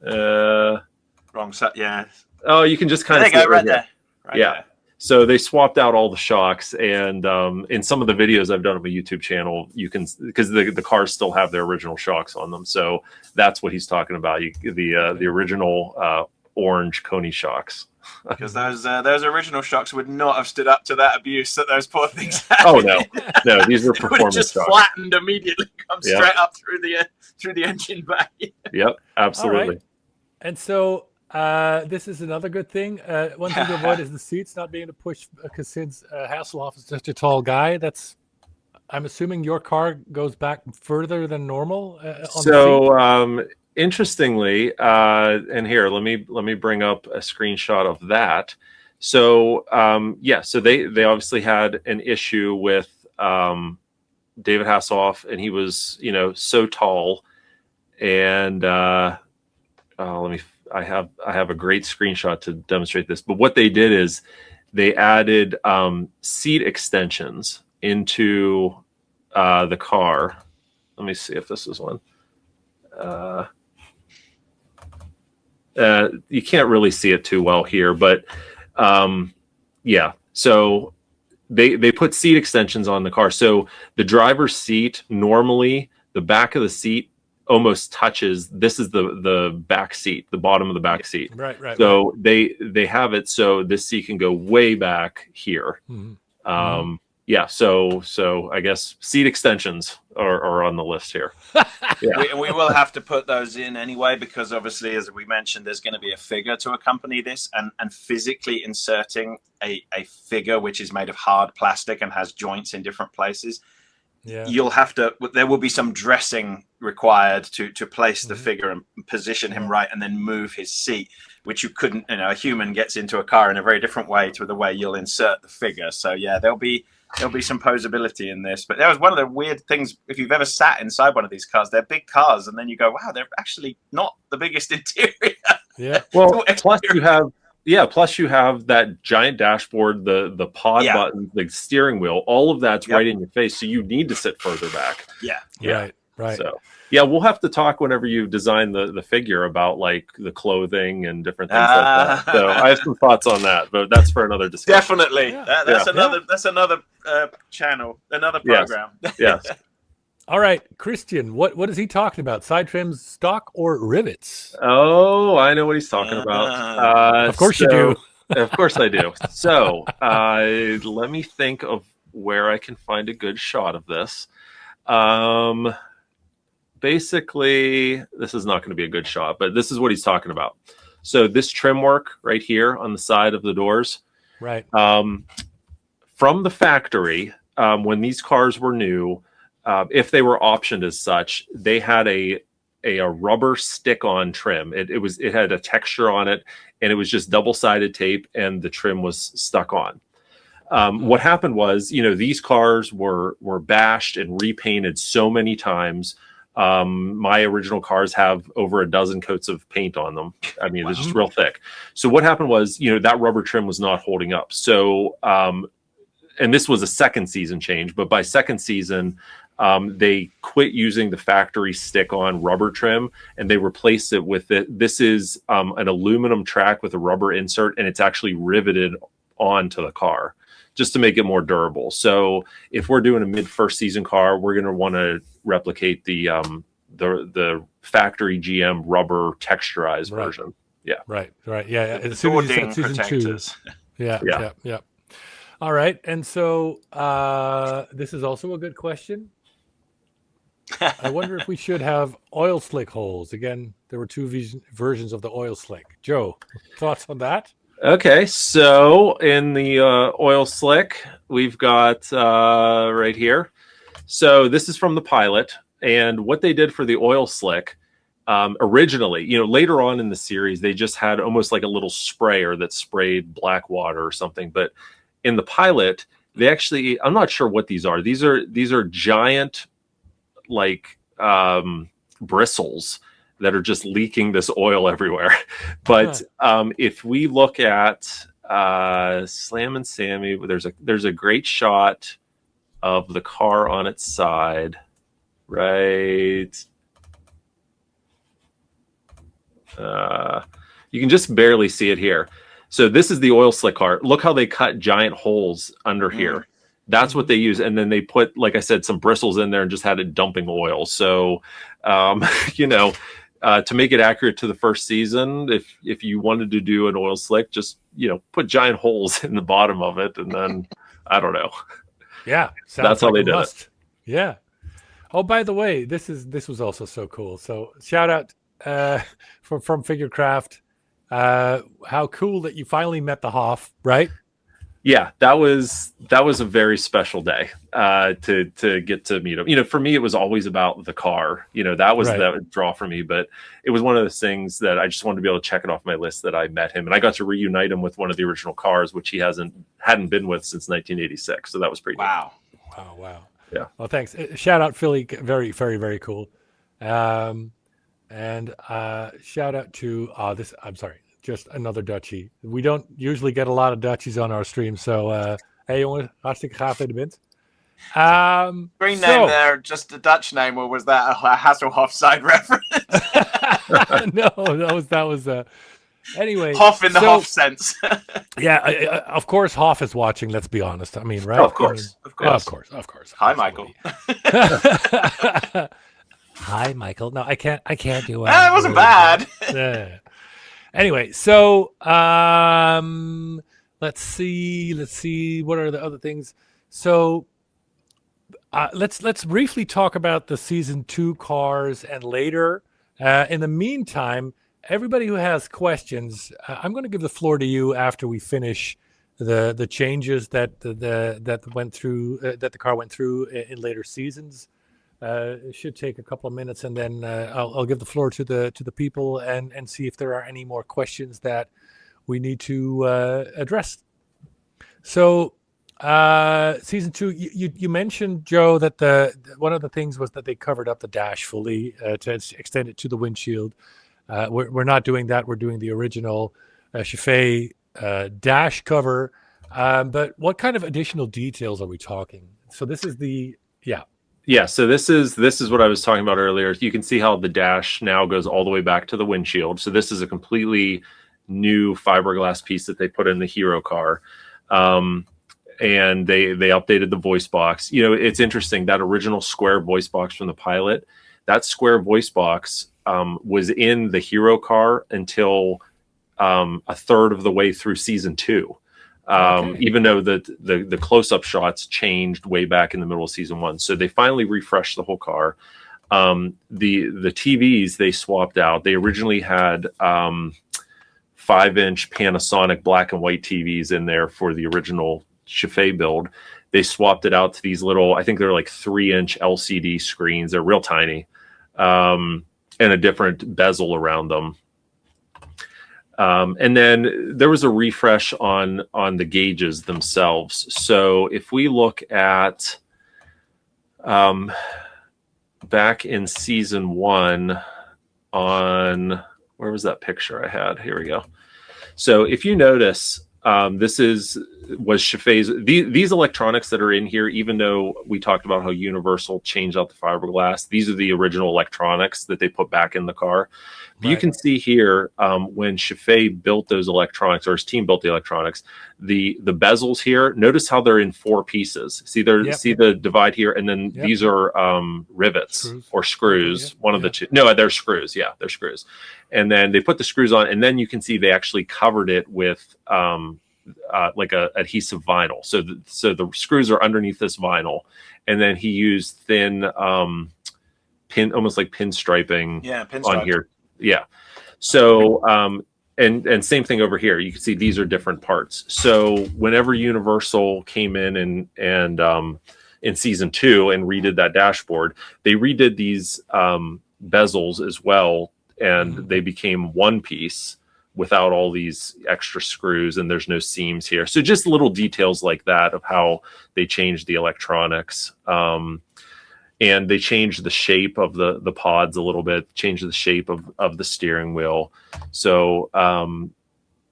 Wrong side. Yeah. Oh, you can just kind of see it right there. Right there. So they swapped out all the shocks, and in some of the videos I've done on my YouTube channel, you can, because the cars still have their original shocks on them. So that's what he's talking about. The original orange Koni shocks. Because those original shocks would not have stood up to that abuse that those poor things had. Oh no, these are performance just shocks. Flattened immediately, come straight up through the engine bay. Yep, absolutely. Right. And so this is another good thing. One thing to avoid is the seats not being able to push, because since Hasselhoff is just a tall guy, I'm assuming your car goes back further than normal. On the seat? Interestingly, and here, let me bring up a screenshot of that. So, so they obviously had an issue with David Hasselhoff, and he was, so tall. And I have a great screenshot to demonstrate this. But what they did is they added seat extensions into the car. Let me see if this is one. You can't really see it too well here, but so they put seat extensions on the car. So the driver's seat, normally the back of the seat almost touches, this is the back seat, the bottom of the back seat. Right. So they have it so this seat can go way back here. Mm-hmm. So I guess seat extensions are on the list here. We will have to put those in anyway, because obviously, as we mentioned, there's going to be a figure to accompany this, and physically inserting a figure which is made of hard plastic and has joints in different places. You'll have to. There will be some dressing required to place the figure and position him right, and then move his seat, which you couldn't. A human gets into a car in a very different way to the way you'll insert the figure. So there'll be some posability in this. But that was one of the weird things. If you've ever sat inside one of these cars, they're big cars, and then you go, wow, they're actually not the biggest interior. Yeah. Well, plus you have that giant dashboard, the pod button, the steering wheel, all of that's right in your face. So you need to sit further back. Yeah. Right. So we'll have to talk whenever you design the figure about like the clothing and different things like that. So I have some thoughts on that, but that's for another discussion. Definitely. That's another channel, another program. Yes. All right, Christian, what is he talking about? Side trims, stock, or rivets? Oh, I know what he's talking about. Of course you do. Of course I do. So let me think of where I can find a good shot of this. basically, this is not going to be a good shot, but this is what he's talking about. So this trim work right here on the side of the doors, Right. From the factory, when these cars were new, if they were optioned as such, they had a rubber stick-on trim. It had a texture on it, and it was just double-sided tape, and the trim was stuck on. What happened was, these cars were bashed and repainted so many times. My original cars have over a dozen coats of paint on them. I mean, it's just real thick. So what happened was, that rubber trim was not holding up. So, and this was a second season change, but by second season, they quit using the factory stick-on rubber trim, and they replaced it with it. This is an aluminum track with a rubber insert, and it's actually riveted onto the car just to make it more durable. So if we're doing a mid-first season car, we're going to want to replicate the factory GM rubber texturized version. Yeah. Right. Yeah. The As soon as you boarding said season protectors. 2. Yeah. All right. And so this is also a good question. I wonder if we should have oil slick holes. Again, there were 2 versions of the oil slick. Joe, thoughts on that? Okay, so in the oil slick, we've got right here. So this is from the pilot, and what they did for the oil slick originally, later on in the series, they just had almost like a little sprayer that sprayed black water or something. But in the pilot, they actually, I'm not sure what these are. These are giant, like bristles that are just leaking this oil everywhere. But if we look at Slam and Sammy, there's a great shot of the car on its side, right? You can just barely see it here. So this is the oil slick car. Look how they cut giant holes under here. That's what they use. And then they put, like I said, some bristles in there and just had it dumping oil. So, to make it accurate to the first season, if you wanted to do an oil slick, just put giant holes in the bottom of it, and then I don't know. Yeah, that's how they did it. Yeah. Oh, by the way, this was also so cool. So shout out from Figurecraft. How cool that you finally met the Hoff, right? Yeah, that was a very special day to get to meet him. For me, it was always about the car. That was the draw for me. But it was one of those things that I just wanted to be able to check it off my list that I met him, and I got to reunite him with one of the original cars, which he hadn't been with since 1986. So that was pretty. Wow. Neat. Wow. Yeah. Well, thanks. Shout out Philly, very, very, very cool. And shout out to this. I'm sorry. Just another Dutchie. We don't usually get a lot of Dutchies on our stream, so hey jongens, hartstikke gaaf dat je bent. Green name there, just a Dutch name, or was that a Hasselhoff side reference? No, that was anyway. Hoff in the Hoff sense. Yeah, of course Hoff is watching, let's be honest. I mean, right? Of course. Of course. Hi, Michael. Hi, Michael. No, I can't do it. It wasn't bad. Yeah. Anyway, so let's see. What are the other things? So let's briefly talk about the season 2 cars, and later. In the meantime, everybody who has questions, I'm going to give the floor to you after we finish the changes that went through that the car went through in later seasons. It should take a couple of minutes, and then I'll give the floor to the people and see if there are any more questions that we need to address. So, season 2, you mentioned, Joe, that one of the things was that they covered up the dash fully to extend it to the windshield. We're not doing that. We're doing the original Chauffeur dash cover. But what kind of additional details are we talking? So this is Yeah, so this is what I was talking about earlier. You can see how the dash now goes all the way back to the windshield. So this is a completely new fiberglass piece that they put in the Hero car. And they updated the voice box. It's interesting, that original square voice box from the pilot, that square voice box was in the Hero car until a third of the way through season 2. Even though the close-up shots changed way back in the middle of season 1. So they finally refreshed the whole car. The TVs they swapped out. They originally had 5-inch Panasonic black and white TVs in there for the original Chaffee build. They swapped it out to these little, I think they're like 3-inch LCD screens. They're real tiny, and a different bezel around them. And then there was a refresh on the gauges themselves. So if we look at back in season 1 on, where was that picture I had? Here we go. So if you notice, this was Chaffee's, these electronics that are in here, even though we talked about how Universal changed out the fiberglass, these are the original electronics that they put back in the car. But you can see here, when Chaffee built those electronics, or his team built the electronics, the bezels here, notice how they're in 4 pieces. See see the divide here, and then these are rivets or screws, one of the two. No, they're screws. Yeah, they're screws. And then they put the screws on, and then you can see they actually covered it with like a adhesive vinyl. So the screws are underneath this vinyl, and then he used thin almost like pinstriping on here. Yeah. So, and same thing over here. You can see these are different parts. So whenever Universal came in and in season 2 and redid that dashboard, they redid these bezels as well, and they became one piece without all these extra screws, and there's no seams here. So just little details like that of how they changed the electronics. And they changed the shape of the pods a little bit, changed the shape of the steering wheel. So, and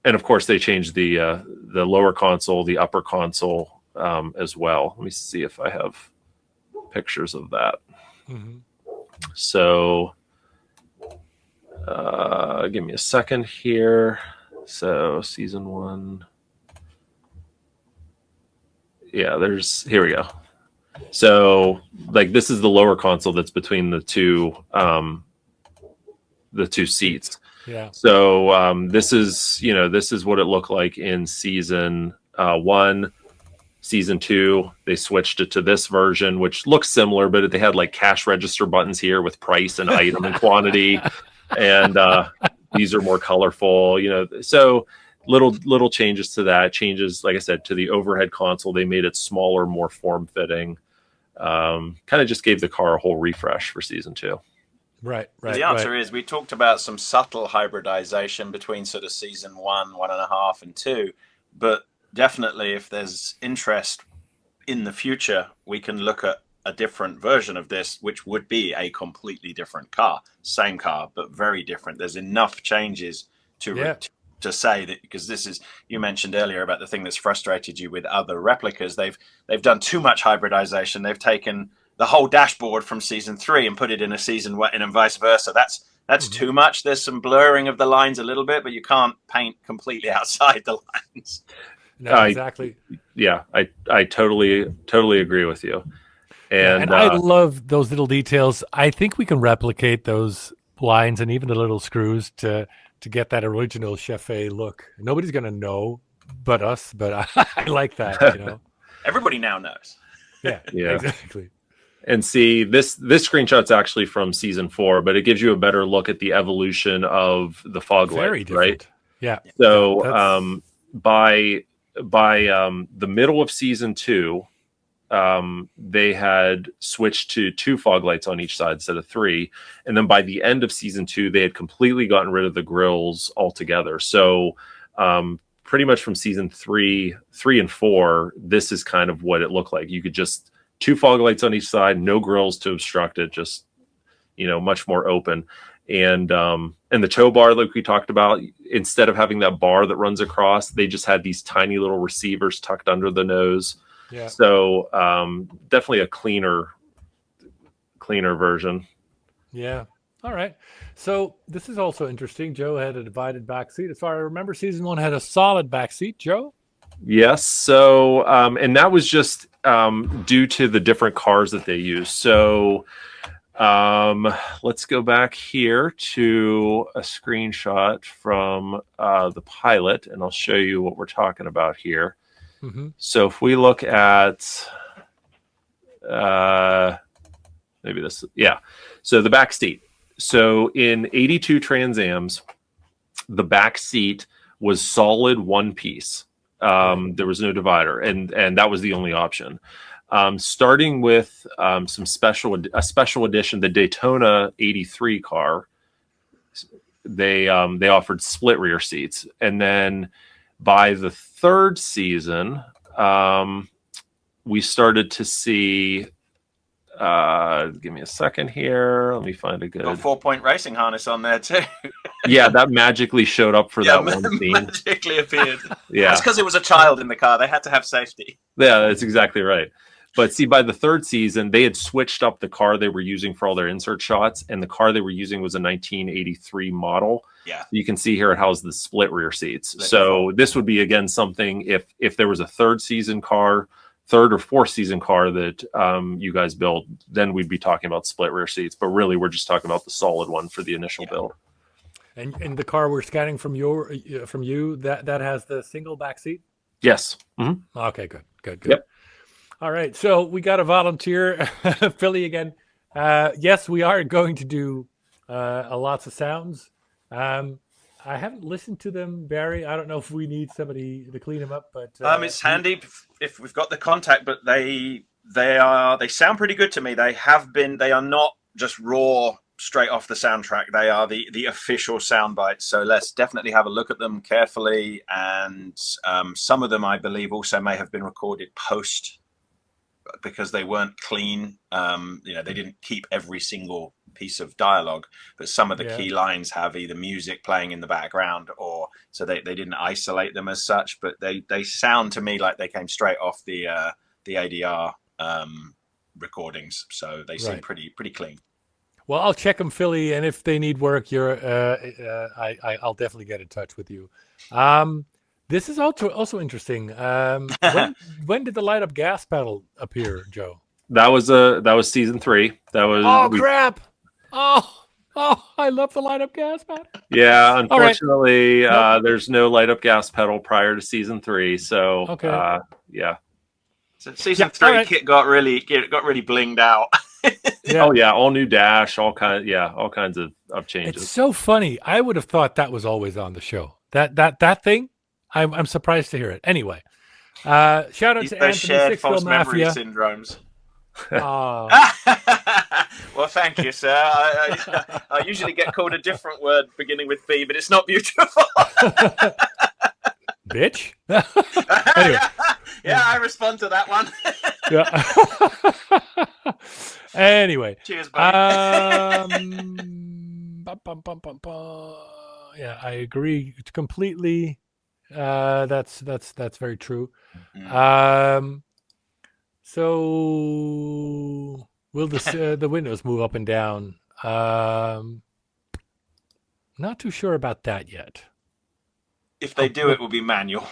of course they changed the lower console, the upper console as well. Let me see if I have pictures of that. So, give me a second here. So season 1. Yeah, here we go. So like this is the lower console that's between the two seats. Yeah. So this is what it looked like in season 1. Season 2, they switched it to this version, which looks similar, but they had like cash register buttons here with price and item and quantity, and these are more colorful. So little changes to that. Changes, like I said, to the overhead console. They made it smaller, more form fitting. Kind of just gave the car a whole refresh for season 2. Right. The answer is we talked about some subtle hybridization between sort of season 1, 1.5, and 2, but definitely if there's interest in the future, we can look at a different version of this, which would be a completely different car, same car, but very different. There's enough changes to say that, because this is, you mentioned earlier about the thing that's frustrated you with other replicas. They've done too much hybridization. They've taken the whole dashboard from season 3 and put it in a season 1 and vice versa. That's too much. There's some blurring of the lines a little bit, but you can't paint completely outside the lines. No, exactly. I totally agree with you. And I love those little details. I think we can replicate those lines and even the little screws to get that original Chaffee look. Nobody's going to know but us, but I like that, Everybody now knows. Yeah, exactly. And see, this screenshot's actually from season 4, but it gives you a better look at the evolution of the fog light, right? Yeah. So by the middle of season 2, they had switched to 2 fog lights on each side instead of 3, and then by the end of season 2 they had completely gotten rid of the grills altogether. So pretty much from season 3 and 4, this is kind of what it looked like. You could just 2 fog lights on each side, no grills to obstruct it, just much more open. And the tow bar, like we talked about, instead of having that bar that runs across, they just had these tiny little receivers tucked under the nose. Yeah. So definitely a cleaner version. Yeah. All right. So this is also interesting. Joe had a divided back seat. As far as I remember, season 1 had a solid back seat. Joe? Yes. So and that was just due to the different cars that they use. So let's go back here to a screenshot from the pilot, and I'll show you what we're talking about here. So if we look at, there maybe this. Yeah. So the back seat. So in 82 Trans Ams, the back seat was solid one piece. There was no divider, and that was the only option. Starting with a special edition, the Daytona 83 car, they offered split rear seats, and then by the third season, we started to see. Give me a second here. Let me find a good. Got 4-point racing harness on there too. Yeah, that magically showed up for that one scene. Magically appeared. Yeah, that's because it was a child in the car. They had to have safety. Yeah, that's exactly right. But see, by the third season, they had switched up the car they were using for all their insert shots, and the car they were using was a 1983 model. Yeah, you can see here it has the split rear seats. So this would be again something if there was a third or fourth season car that you guys build, then we'd be talking about split rear seats. But really, we're just talking about the solid one for the initial build. And the car we're scanning from you that has the single back seat. Yes. Mm-hmm. Okay. Good. Yep. All right. So we got a volunteer, Philly again. Yes, we are going to do lots of sounds. I haven't listened to them, Barry. I don't know if we need somebody to clean them up, but it's handy if we've got the contact. But they sound pretty good to me. They are not just raw straight off the soundtrack. They are the official sound bites. So let's definitely have a look at them carefully. And some of them, I believe, also may have been recorded post because they weren't clean. They didn't keep every single piece of dialogue, but some of the key lines have either music playing in the background or so they didn't isolate them as such, but they sound to me like they came straight off the ADR recordings. So they seem pretty clean. Well, I'll check them, Philly, and if they need work, I'll definitely get in touch with you. This is also interesting. When did the light up gas pedal appear, Joe? That was season 3. That was crap. Oh, I love the light up gas pedal. Yeah, unfortunately, there's no light up gas pedal prior to season 3. So yeah. So season 3, KITT got really blinged out. Oh yeah, all new dash, all kinds of changes. It's so funny. I would have thought that was always on the show. That thing. I'm surprised to hear it. Anyway, shout out to Anthony shared false memory Mafia. syndromes. Oh. Well, thank you, sir. I usually get called a different word beginning with B, but it's not beautiful. Bitch. Anyway. Yeah, I respond to that one. Yeah. Anyway. Cheers, buddy. Yeah, I agree completely. That's very true. So will the windows move up and down? Not too sure about that yet. If they do, it will be manual.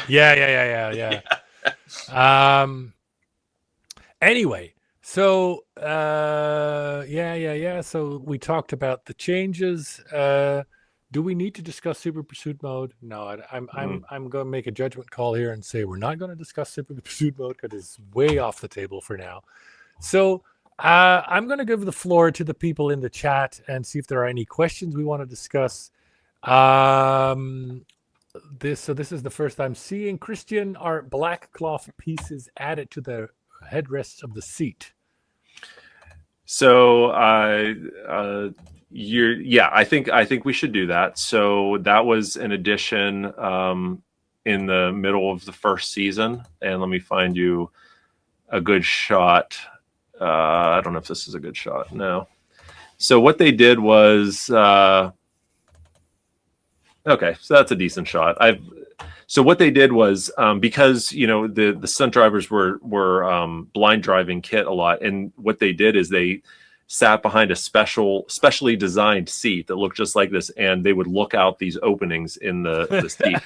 Yeah. Anyway, so So we talked about the changes. Do we need to discuss Super Pursuit Mode? No, I'm going to make a judgment call here and say we're not going to discuss Super Pursuit Mode because it's way off the table for now. So I'm going to give the floor to the people in the chat and see if there are any questions we want to discuss. This is the first time seeing Christian. Are black cloth pieces added to the headrests of the seat? So I think we should do that. So that was an addition in the middle of the first season, and let me find you a good shot. I don't know if this is a good shot. No. So what they did was okay, so that's a decent shot. So what they did was because the stunt drivers were blind driving KITT a lot, and what they did is they sat behind a specially designed seat that looked just like this, and they would look out these openings in the seat.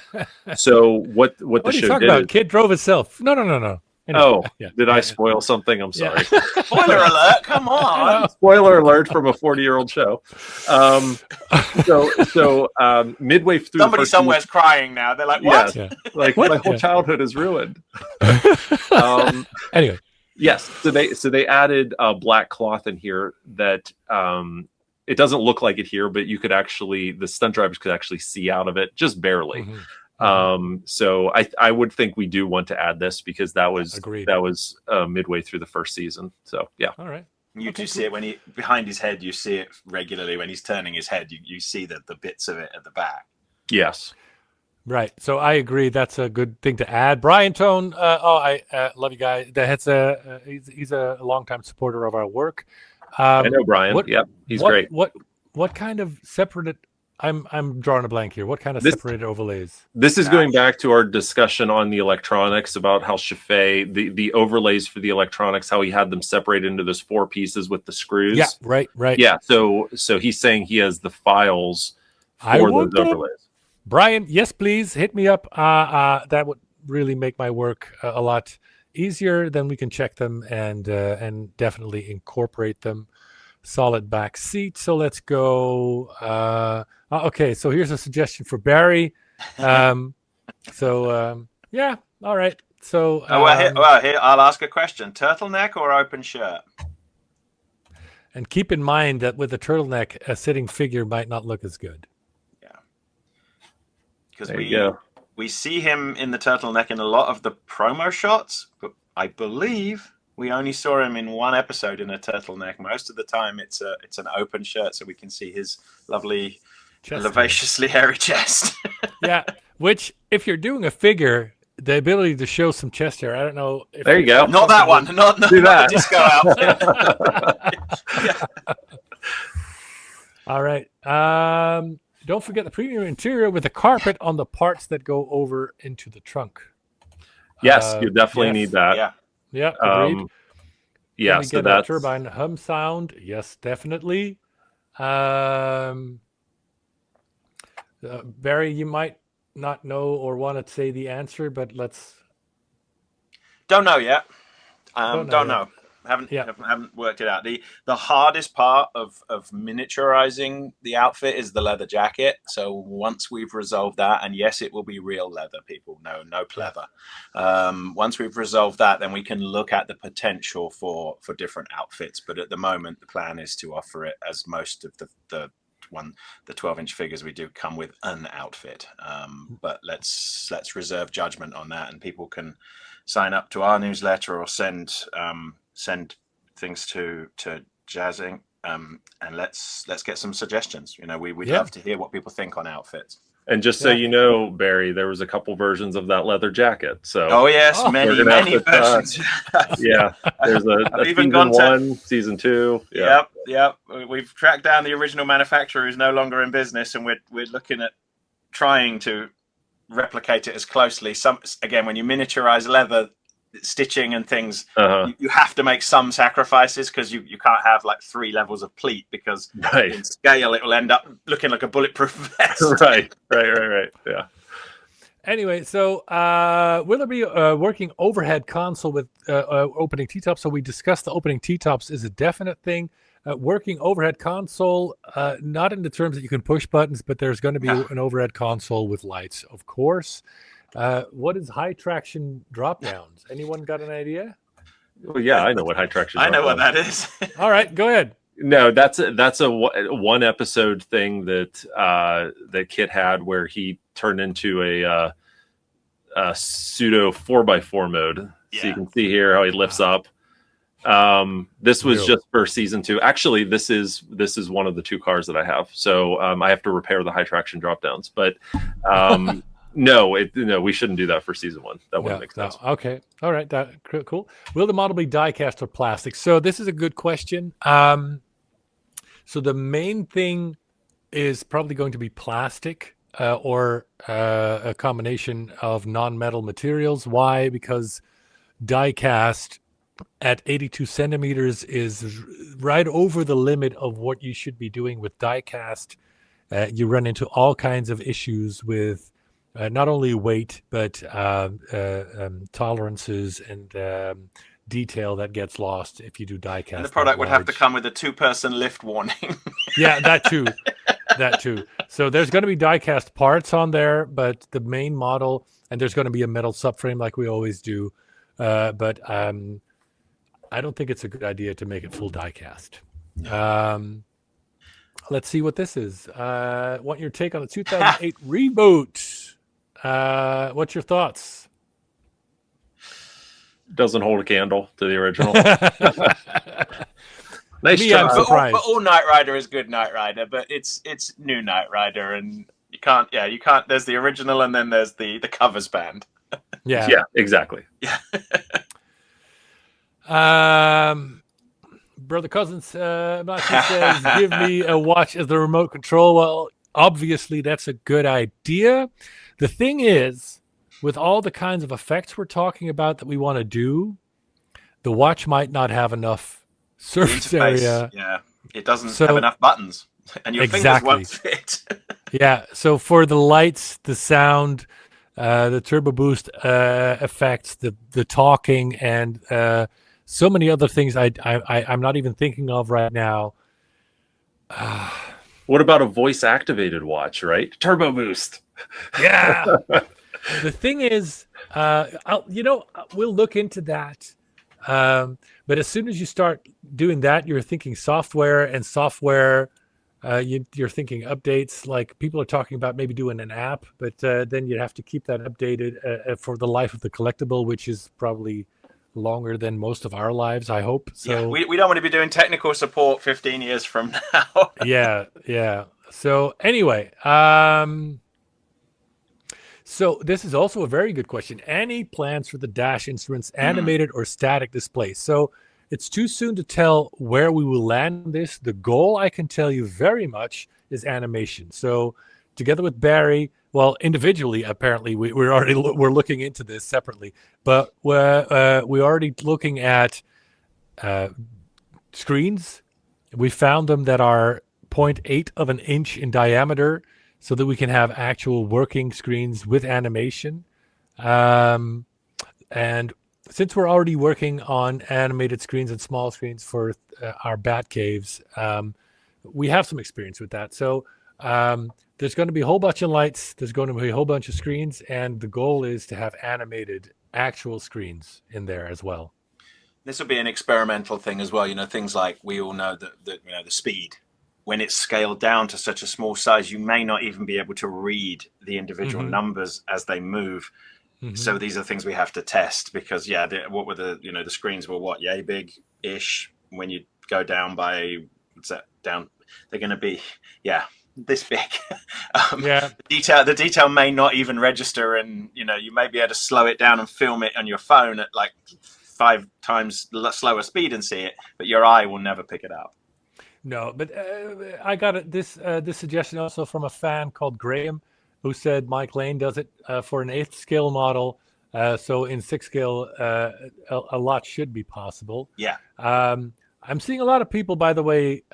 So what the show did? About? KITT drove itself. No. Anyway, did I spoil something? I'm sorry. Yeah. Spoiler alert! Come on. Spoiler alert from a 40-year-old show. So midway through, somebody somewhere's crying now. They're like, "What?" Yeah. Like my whole childhood is ruined. Anyway, Yes. So they added black cloth in here that it doesn't look like it here, but you could actually, the stunt drivers could actually see out of it just barely. So I would think we do want to add this because that was midway through the first season. So yeah. All right. You do see it when he behind his head. You see it regularly when he's turning his head. You see the bits of it at the back. Yes. Right. So I agree. That's a good thing to add. Brian Tone. I love you guys. He's a longtime supporter of our work. I know Brian. He's great. What kind of separate? I'm drawing a blank here. What kind of separated overlays? This is going back to our discussion on the electronics about how Chaffee, the overlays for the electronics, how he had them separated into those 4 pieces with the screws. Yeah, right. Yeah, so he's saying he has the files for those overlays. Brian, yes, please hit me up. That would really make my work a lot easier. Then we can check them and definitely incorporate them. Solid back seat. So let's go. Okay, so here's a suggestion for Barry. Yeah, all right. So here I'll ask a question: turtleneck or open shirt? And keep in mind that with a turtleneck, a sitting figure might not look as good. Yeah, because we see him in the turtleneck in a lot of the promo shots, but I believe we only saw him in one episode in a turtleneck. Most of the time, it's an open shirt, so we can see his lovely, vivaciously hairy chest. Yeah, which if you're doing a figure, the ability to show some chest hair. I don't know. There you go. Not that one. Not the disco outfit. All right. Don't forget the premium interior with a carpet on the parts that go over into the trunk. Yes, you definitely need that. Yeah, agreed. Yeah, so that turbine hum sound. Yes, definitely. Barry, you might not know or want to say the answer, but let's. Don't know yet. Don't know. Haven't worked it out. The hardest part of miniaturizing the outfit is the leather jacket. So once we've resolved that, and yes, it will be real leather, people. No pleather. Once we've resolved that, then we can look at the potential for different outfits. But at the moment, the plan is to offer it as most of the 12-inch figures we do come with an outfit. But let's reserve judgment on that, and people can sign up to our newsletter or send things to Jazzing, and let's get some suggestions. We'd love to hear what people think on outfits. And just so you know, Barry, there was a couple versions of that leather jacket. So many versions. There's a season 1, season 2. Yep. We've tracked down the original manufacturer who's no longer in business, and we're looking at trying to replicate it as closely. Again, when you miniaturize leather, stitching and things, you have to make some sacrifices because you can't have like 3 levels of pleat because in scale it will end up looking like a bulletproof vest. Right. Yeah. Anyway, so will there be a working overhead console with opening T-tops? So we discussed the opening T-tops is a definite thing. Working overhead console, not in the terms that you can push buttons, but there's going to be an overhead console with lights, of course. What is high traction drop downs? Anyone got an idea? Well, yeah, I know what high traction. I know what that is. All right, go ahead. No, that's a one episode thing that KITT had where he turned into a pseudo 4x4 mode. Yeah. So you can see here how he lifts up. This was just for season 2. Actually, this is one of the 2 cars that I have. So I have to repair the high traction drop downs, but. No, we shouldn't do that for season 1. That wouldn't make sense. No. Okay. All right. That cool. Will the model be die cast or plastic? So this is a good question. So the main thing is probably going to be plastic or a combination of non-metal materials. Why? Because die cast at 82 centimeters is right over the limit of what you should be doing with die cast. You run into all kinds of issues with not only weight, but tolerances and detail that gets lost if you do die cast. And the product would have to come with a 2-person lift warning. Yeah, that too. So there's going to be die cast parts on there, but the main model, and there's going to be a metal subframe like we always do. But I don't think it's a good idea to make it full die-cast. Let's see what this is. Want your take on the 2008 reboot? What's your thoughts? Doesn't hold a candle to the original. Nice Me, try. I'm surprised. But all Knight Rider is good Knight Rider, but it's new Knight Rider, and you can't. There's the original, and then there's the covers band. Yeah, exactly. Yeah. Brother Cousins says, give me a watch as the remote control. Well, obviously, that's a good idea. The thing is, with all the kinds of effects we're talking about that we want to do, the watch might not have enough surface area. Yeah, it doesn't have enough buttons, and your fingers won't fit. Yeah, so for the lights, the sound, the turbo boost effects, the talking, and so many other things I'm not even thinking of right now. What about a voice activated watch, right? Turbo boost. Yeah. The thing is, we'll look into that. But as soon as you start doing that, you're thinking software, and software, you're thinking updates. Like people are talking about maybe doing an app, but then you'd have to keep that updated for the life of the collectible, which is probably longer than most of our lives, I hope. So yeah, we don't want to be doing technical support 15 years from now. yeah. So anyway, so this is also a very good question. Any plans for the dash instruments, animated or static displays? So it's too soon to tell where we will land on this. The goal, I can tell you very much, is animation. So together with Barry, well, individually, apparently, we're looking into this separately, but we're already looking at screens. We found them that are 0.8 of an inch in diameter, so that we can have actual working screens with animation. And since we're already working on animated screens and small screens for our bat caves, we have some experience with that. So there's going to be a whole bunch of lights. There's going to be a whole bunch of screens. And the goal is to have animated actual screens in there as well. This will be an experimental thing as well. Things like we all know that the speed. When it's scaled down to such a small size, you may not even be able to read the individual numbers as they move. So these are things we have to test because, what were the screens were yay big-ish. When you go down by, what's that, down, they're going to be, this big. The detail may not even register, and, you may be able to slow it down and film it on your phone at like 5 times slower speed and see it, but your eye will never pick it up. No, but I got this suggestion also from a fan called Graham, who said Mike Lane does it for an 8th scale model. So in 6th scale, a lot should be possible. Yeah. I'm seeing a lot of people, by the way,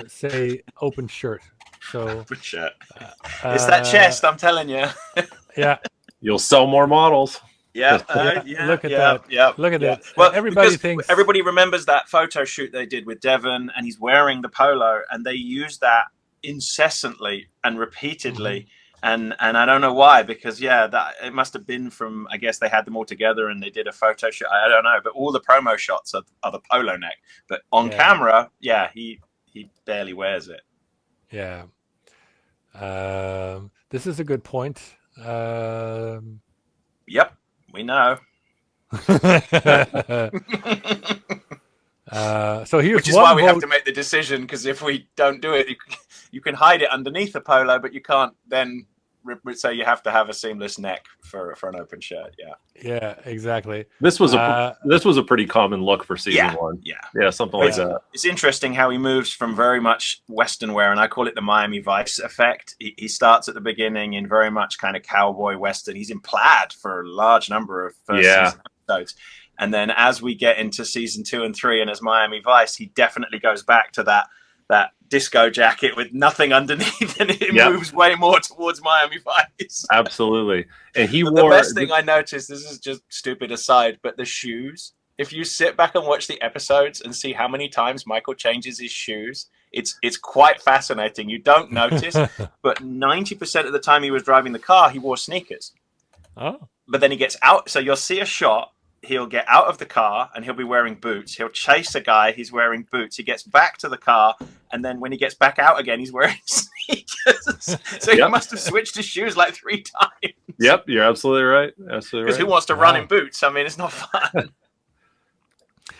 say open shirt. So open shirt. It's that chest, I'm telling you. Yeah. You'll sell more models. Yeah, look at that. Yeah, look at that. Well, everybody remembers that photo shoot they did with Devon, and he's wearing the polo, and they used that incessantly and repeatedly, and I don't know why, because that it must have been from, I guess they had them all together and they did a photo shoot. I don't know, but all the promo shots are the polo neck, but on camera, he barely wears it. Yeah. This is a good point. Yep. We know. So here's which is why we have to make the decision, because if we don't do it, you can hide it underneath the polo, but you can't then say you have to have a seamless neck for an open shirt. Yeah, exactly. This was a pretty common look for season 1. Yeah, something like that. It's interesting how he moves from very much Western wear, and I call it the Miami Vice effect. He starts at the beginning in very much kind of cowboy Western. He's in plaid for a large number of first season episodes. And then as we get into season 2 and 3 and as Miami Vice, he definitely goes back to that disco jacket with nothing underneath, and it moves way more towards Miami Vice. Absolutely. And the best thing I noticed, this is just stupid aside, but the shoes. If you sit back and watch the episodes and see how many times Michael changes his shoes, it's quite fascinating. You don't notice, but 90% of the time he was driving the car, he wore sneakers. Oh. But then he gets out, so you'll see a shot he'll get out of the car and he'll be wearing boots. He'll chase a guy. He's wearing boots. He gets back to the car. And then when he gets back out again, he's wearing sneakers. So he must have switched his shoes like 3 times. Yep, you're absolutely right. Absolutely right. Because who wants to run in boots? I mean, it's not fun.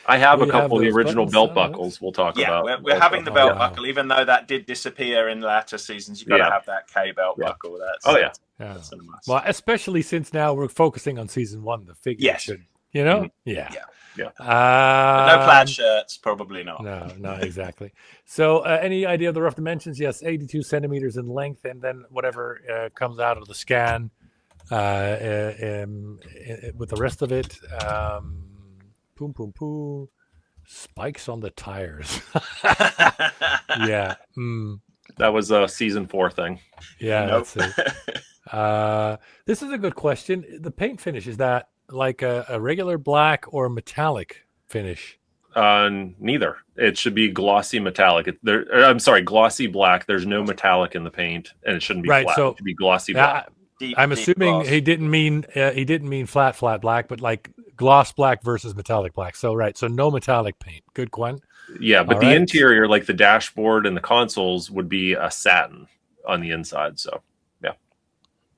I have a couple of the original belt buckles we'll talk about. Yeah, we're having the belt buckle, even though that did disappear in latter seasons. You've got to have that K belt buckle. That's, that's a must. Well, especially since now we're focusing on season 1, the figure should, you know? Yeah. No plaid shirts, probably not. No, exactly. So any idea of the rough dimensions? Yes, 82 centimeters in length, and then whatever comes out of the scan with the rest of it. Boom, boom, boom. Spikes on the tires. Yeah. That was a season 4 thing. Yeah, that's it. This is a good question. The paint finish, is that like a regular black or metallic finish? Neither. It should be glossy metallic. I'm sorry, glossy black. There's no metallic in the paint, and it shouldn't be flat. So it should be glossy black. I'm assuming he didn't mean flat black, but like gloss black versus metallic black. So so no metallic paint. Good, Gwen. Yeah, but the interior, like the dashboard and the consoles, would be a satin on the inside. So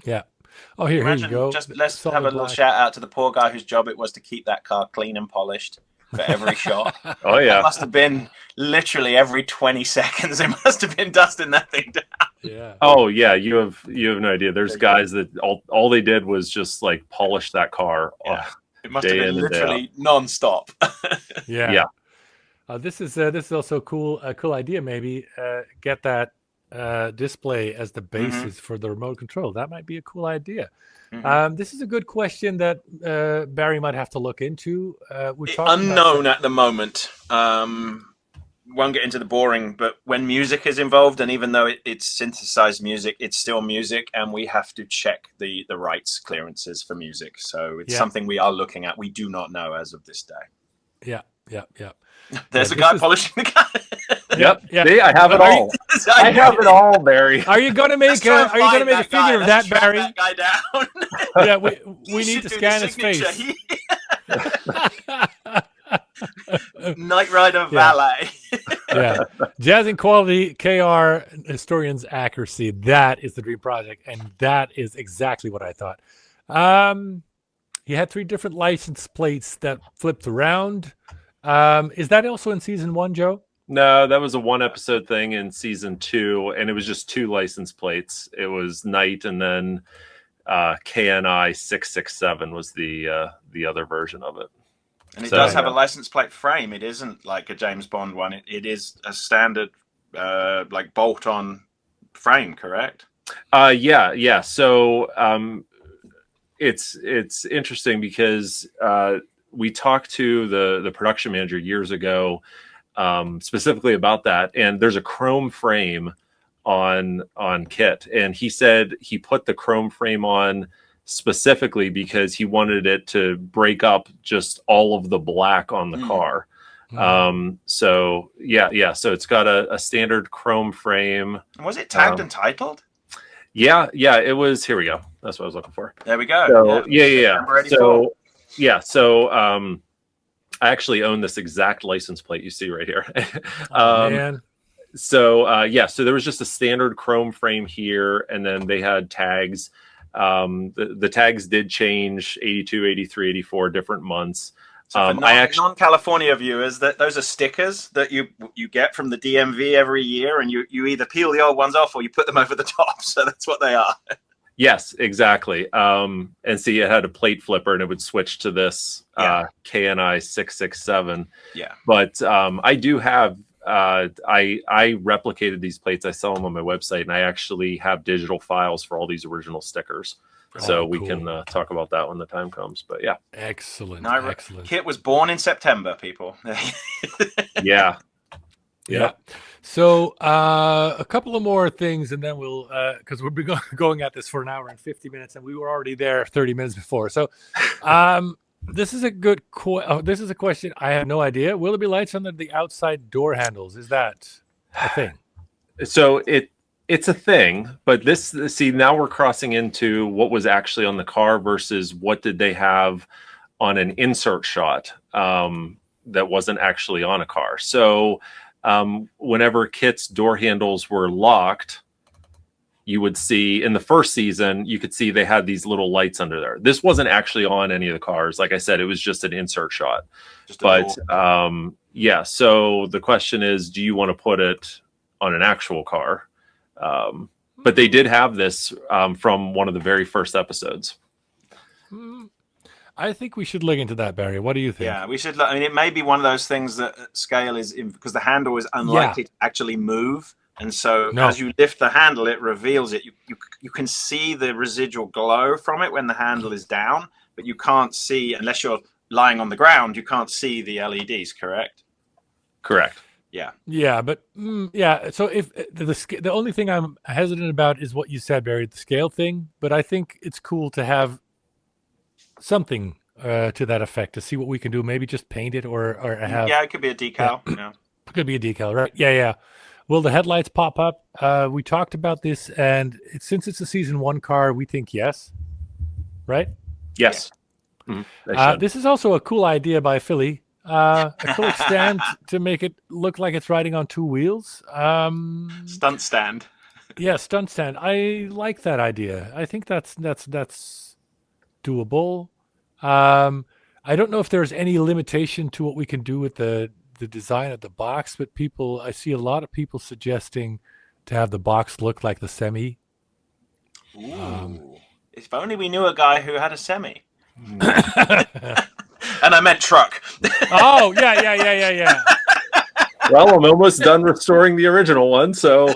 yeah. Oh, here you go. Just let's have a little shout out to the poor guy whose job it was to keep that car clean and polished for every shot. Oh yeah, it must have been literally every 20 seconds. It must have been dusting that thing down. Yeah. Oh yeah, you have no idea. There's guys that all they did was just like polish that car. Yeah. It must have been literally non-stop. Yeah. This is also a cool idea. Maybe get that display as the basis for the remote control. That might be a cool idea. This is a good question that Barry might have to look into. Unknown at the moment. Won't get into the boring, but when music is involved, and even though it's synthesized music, it's still music, and we have to check the rights clearances for music. So it's something we are looking at. We do not know as of this day. Yeah. There's a guy polishing the car. Yep. See, I have it all. I have it all, Barry. Are you going to make a figure of that, Barry? That guy down. Yeah, we need to scan his face. Knight Rider Valet. Yeah. Jazzing quality, KR historians accuracy. That is the dream project, and that is exactly what I thought. He had 3 different license plates that flipped around. Is that also in season 1, Joe? No, that was a 1-episode thing in season 2, and it was just 2 license plates. It was Knight, and then KNI 667 was the other version of it. And it does have a license plate frame. It isn't like a James Bond one. It is a standard like bolt-on frame, correct? Yeah. So it's interesting because we talked to the production manager years ago specifically about that, and there's a chrome frame on KITT, and he said he put the chrome frame on specifically because he wanted it to break up just all of the black on the car. So so it's got a standard chrome frame. Was it tagged and titled? Yeah, it was. Here we go. That's what I was looking for. There we go. So, yeah. So I actually own this exact license plate you see right here. Man. So there was just a standard chrome frame here, and then they had tags. The tags did change 82, 83, 84 different months. So for non-California viewers, those are stickers that you get from the DMV every year, and you either peel the old ones off or you put them over the top. So that's what they are. Yes, exactly. And see, it had a plate flipper, and it would switch to this KNI 667. Yeah. But I do have. I replicated these plates. I sell them on my website, and I actually have digital files for all these original stickers. So we can talk about that when the time comes. But yeah, excellent. KITT was born in September, people. Yeah. So a couple of more things, and then we'll because we'll be going at this for an hour and 50 minutes, and we were already there 30 minutes before. So this is a good this is a question I have no idea. Will there be lights under the outside door handles? Is that a thing? So it's a thing, but now we're crossing into what was actually on the car versus what did they have on an insert shot that wasn't actually on a car. So whenever KITT's door handles were locked, you would see in the first season, you could see they had these little lights under there. This wasn't actually on any of the cars. Like I said, it was just an insert shot. But yeah, so the question is, do you want to put it on an actual car? But they did have this from one of the very first episodes. I think we should look into that, Barry. What do you think? Yeah, we should. I mean, it may be one of those things that scale is because the handle is unlikely to actually move. And so as you lift the handle, it reveals it. You can see the residual glow from it when the handle is down, but you can't see, unless you're lying on the ground, you can't see the LEDs, correct? Correct. Yeah. Yeah, but yeah. So if the only thing I'm hesitant about is what you said, Barry, the scale thing. But I think it's cool to have something to that effect to see what we can do. Maybe just paint it or have. Yeah, it could be a decal. Yeah. It could be a decal, right? Yeah. Will the headlights pop up? We talked about this, and since it's a season 1 car, we think yes. Right? Yes. This is also a cool idea by Philly. A cool stand to make it look like it's riding on 2 wheels. Stunt stand. Yeah, stunt stand. I like that idea. I think that's doable. I don't know if there's any limitation to what we can do with the design of the box, but I see a lot of people suggesting to have the box look like the Semi. Ooh. If only we knew a guy who had a Semi. And I meant truck. Oh, yeah. Well, I'm almost done restoring the original one, so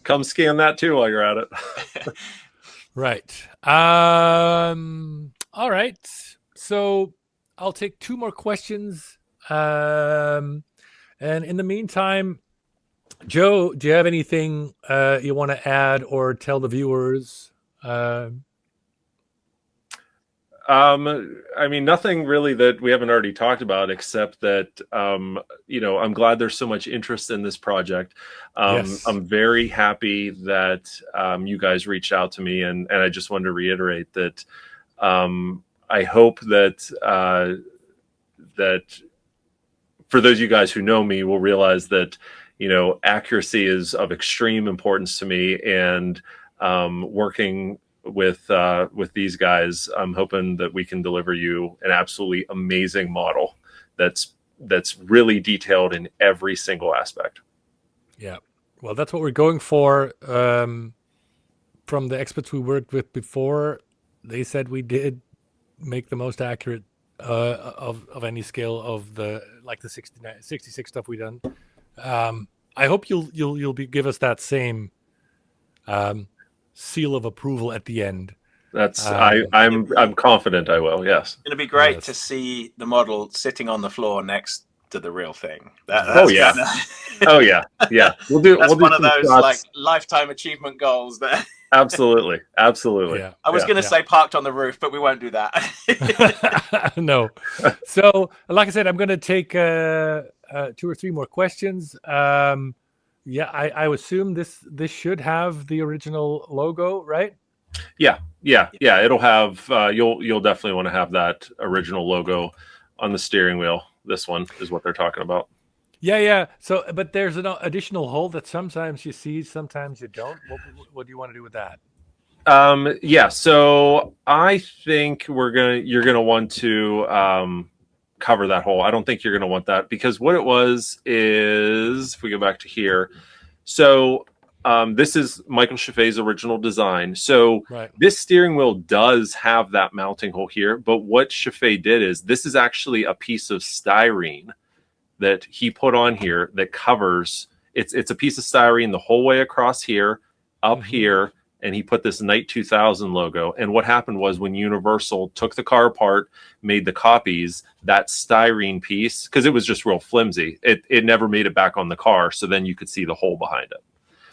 come scan that too while you're at it. Right. All right. So I'll take 2 more questions. And in the meantime, Joe, do you have anything you want to add or tell the viewers? I mean, nothing really that we haven't already talked about, except that, I'm glad there's so much interest in this project. Yes. I'm very happy that you guys reached out to me, and I just wanted to reiterate that I hope that that for those of you guys who know me will realize that, accuracy is of extreme importance to me, and working with these guys, I'm hoping that we can deliver you an absolutely amazing model that's really detailed in every single aspect. Yeah, well, that's what we're going for. From the experts we worked with before, they said we did make the most accurate of any scale of the 66 stuff we done. I hope you'll give us that same seal of approval at the end. That's I'm confident I will. Yes, it'll be great to see the model sitting on the floor next to the real thing. Oh yeah. We'll do. That's one of those shots. lifetime achievement goals there. Absolutely. Yeah. I was going to say parked on the roof, but we won't do that. No. So, like I said, I'm going to take 2 or 3 more questions. I assume this should have the original logo, right? Yeah. It'll have. You'll definitely want to have that original logo on the steering wheel. This one is what they're talking about. Yeah. So, but there's an additional hole that sometimes you see, sometimes you don't. What do you want to do with that? So I think you're gonna want to cover that hole. I don't think you're gonna want that, because what it was is, if we go back to here, so this is Michael Chaffee's original design. So This steering wheel does have that mounting hole here, but what Chaffee did is, this is actually a piece of styrene that he put on here that covers. It's a piece of styrene the whole way across here, up here, and he put this Knight 2000 logo. And what happened was, when Universal took the car apart, made the copies, that styrene piece, because it was just real flimsy, it never made it back on the car. So then you could see the hole behind it.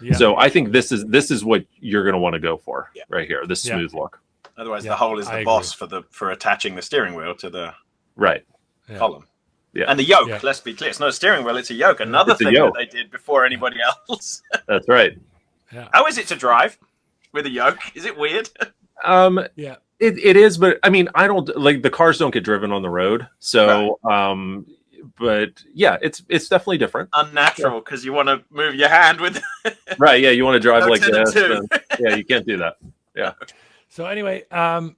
Yeah. So I think this is what you're going to want to go for right here. This smooth look. Otherwise, the hole is the boss for attaching the steering wheel to the column. Yeah. And the yoke, let's be clear, it's not a steering wheel, it's a yoke. Another thing that they did before anybody else. That's right. Yeah. How is it to drive with a yoke? Is it weird? It is, but I mean, I don't like the cars don't get driven on the road, so but yeah, it's definitely different. Unnatural because you want to move your hand with. Right? Yeah, you want to drive No like 10 and this. 2. And, yeah, you can't do that. Yeah. So anyway, I'll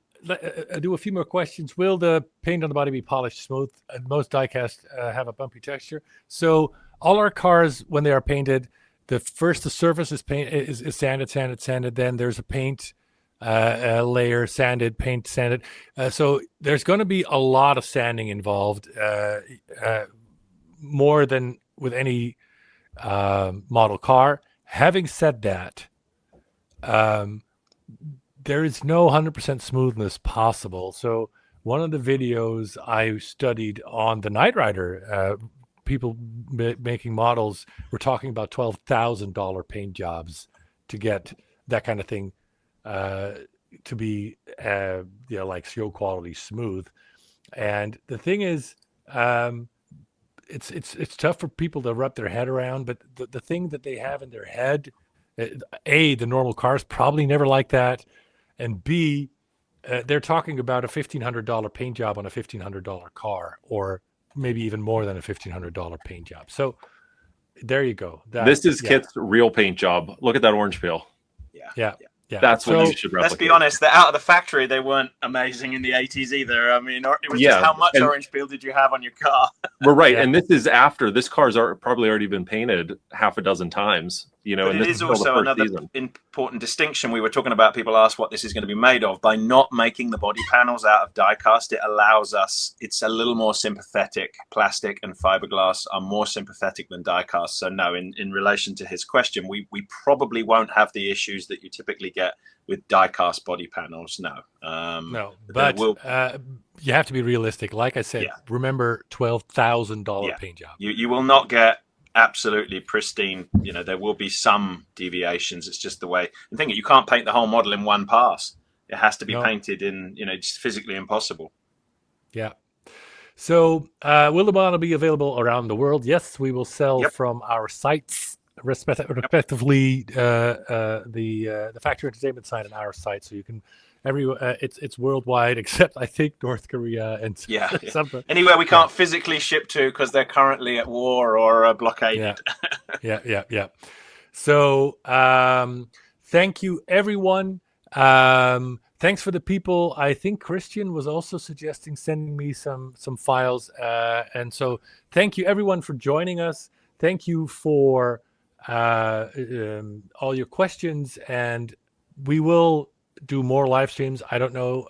do a few more questions. Will the paint on the body be polished smooth? Most diecast have a bumpy texture. So all our cars, when they are painted, the surface is sanded. Then there's a paint layer, paint sanded. So there's going to be a lot of sanding involved, more than with any model car. Having said that, there is no 100% smoothness possible. So one of the videos I studied on the Knight Rider, people making models were talking about $12,000 paint jobs to get that kind of thing to be like show quality smooth. And the thing is, it's tough for people to wrap their head around, but the thing that they have in their head, A, the normal cars probably never like that, and B, they're talking about a $1,500 paint job on a $1,500 car, or maybe even more than a $1,500 paint job. So there you go. This is KITT's real paint job. Look at that orange peel. Yeah. That's what you should replicate. Let's be honest, they're out of the factory. They weren't amazing in the 80s either. I mean, it was just how much orange peel did you have on your car? We're right. And this is after this car's probably already been painted half a dozen times. But and this is also another important distinction. We were talking about, people ask what this is going to be made of. By not making the body panels out of die cast, it allows us, it's a little more sympathetic. Plastic and fiberglass are more sympathetic than die cast. So no, in relation to his question, we probably won't have the issues that you typically get with die cast body panels. No. No, but you have to be realistic. Like I said, remember $12,000 paint job. You will not get absolutely pristine. There will be some deviations. It's just the way. The thing is, you can't paint the whole model in one pass. It has to be painted in, just physically impossible. Yeah. So will the model be available around the world? Yes, we will sell from our sites, respectively, the Factory Entertainment site and our site. So you can it's worldwide, except I think North Korea and anywhere we can't physically ship to because they're currently at war or blockaded. Yeah. So thank you, everyone. Thanks for the people. I think Christian was also suggesting sending me some files, and so thank you, everyone, for joining us. Thank you for all your questions, and we will do more live streams. I don't know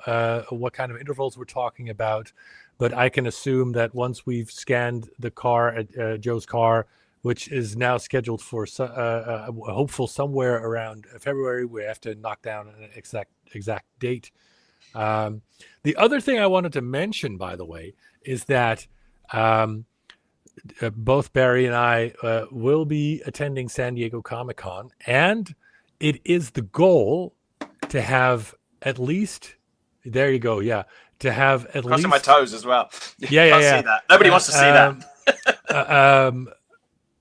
what kind of intervals we're talking about, but I can assume that once we've scanned the car at Joe's car, which is now scheduled for hopeful somewhere around February, we have to knock down an exact date. The other thing I wanted to mention, by the way, is that both Barry and I will be attending San Diego Comic-Con, and it is the goal to have at least, there you go, to have at least... Crossing my toes as well. Yeah. See that. Nobody wants to see that.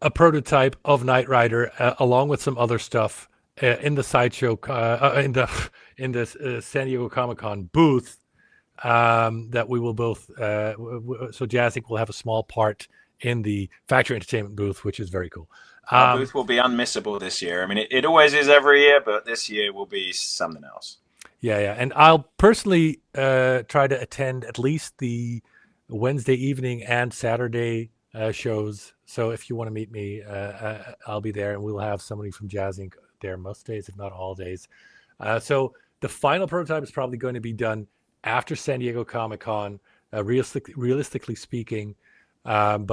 A prototype of Knight Rider, along with some other stuff, in the sideshow, in the San Diego Comic-Con booth, that we will both... so Jazzik will have a small part in the Factory Entertainment booth, which is very cool. Our booth will be unmissable this year. I mean, it always is every year, but this year will be something else. Yeah. And I'll personally try to attend at least the Wednesday evening and Saturday shows. So if you want to meet me, I'll be there, and we'll have somebody from Jazz Inc. there most days, if not all days. So the final prototype is probably going to be done after San Diego Comic-Con, realistically speaking. And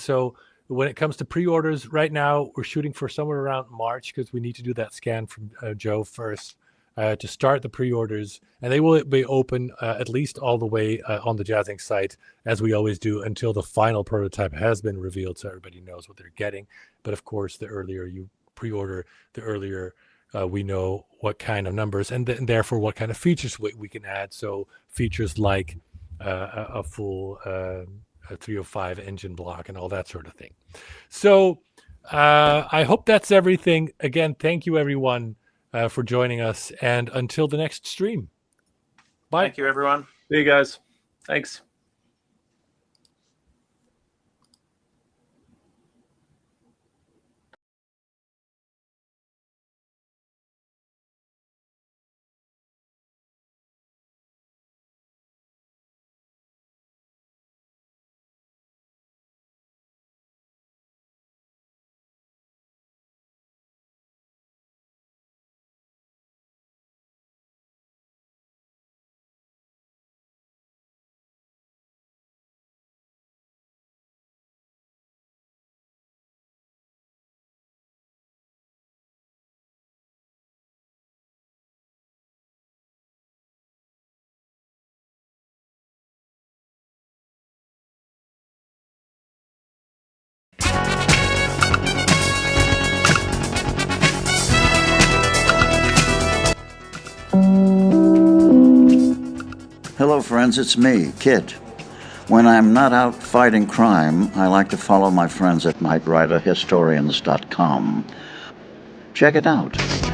so when it comes to pre-orders, right now we're shooting for somewhere around March, because we need to do that scan from Joe first to start the pre-orders, and they will be open at least all the way on the Jazz Inc. site, as we always do, until the final prototype has been revealed, so everybody knows what they're getting. But of course, the earlier you pre-order, the earlier we know what kind of numbers and therefore what kind of features we can add. So features like a full 305 engine block and all that sort of thing. So I hope that's everything. Again, thank you, everyone, for joining us. And until the next stream. Bye. Thank you, everyone. See you guys. Thanks. Hello, friends, it's me, KITT. When I'm not out fighting crime, I like to follow my friends at knightriderhistorians.com. Check it out.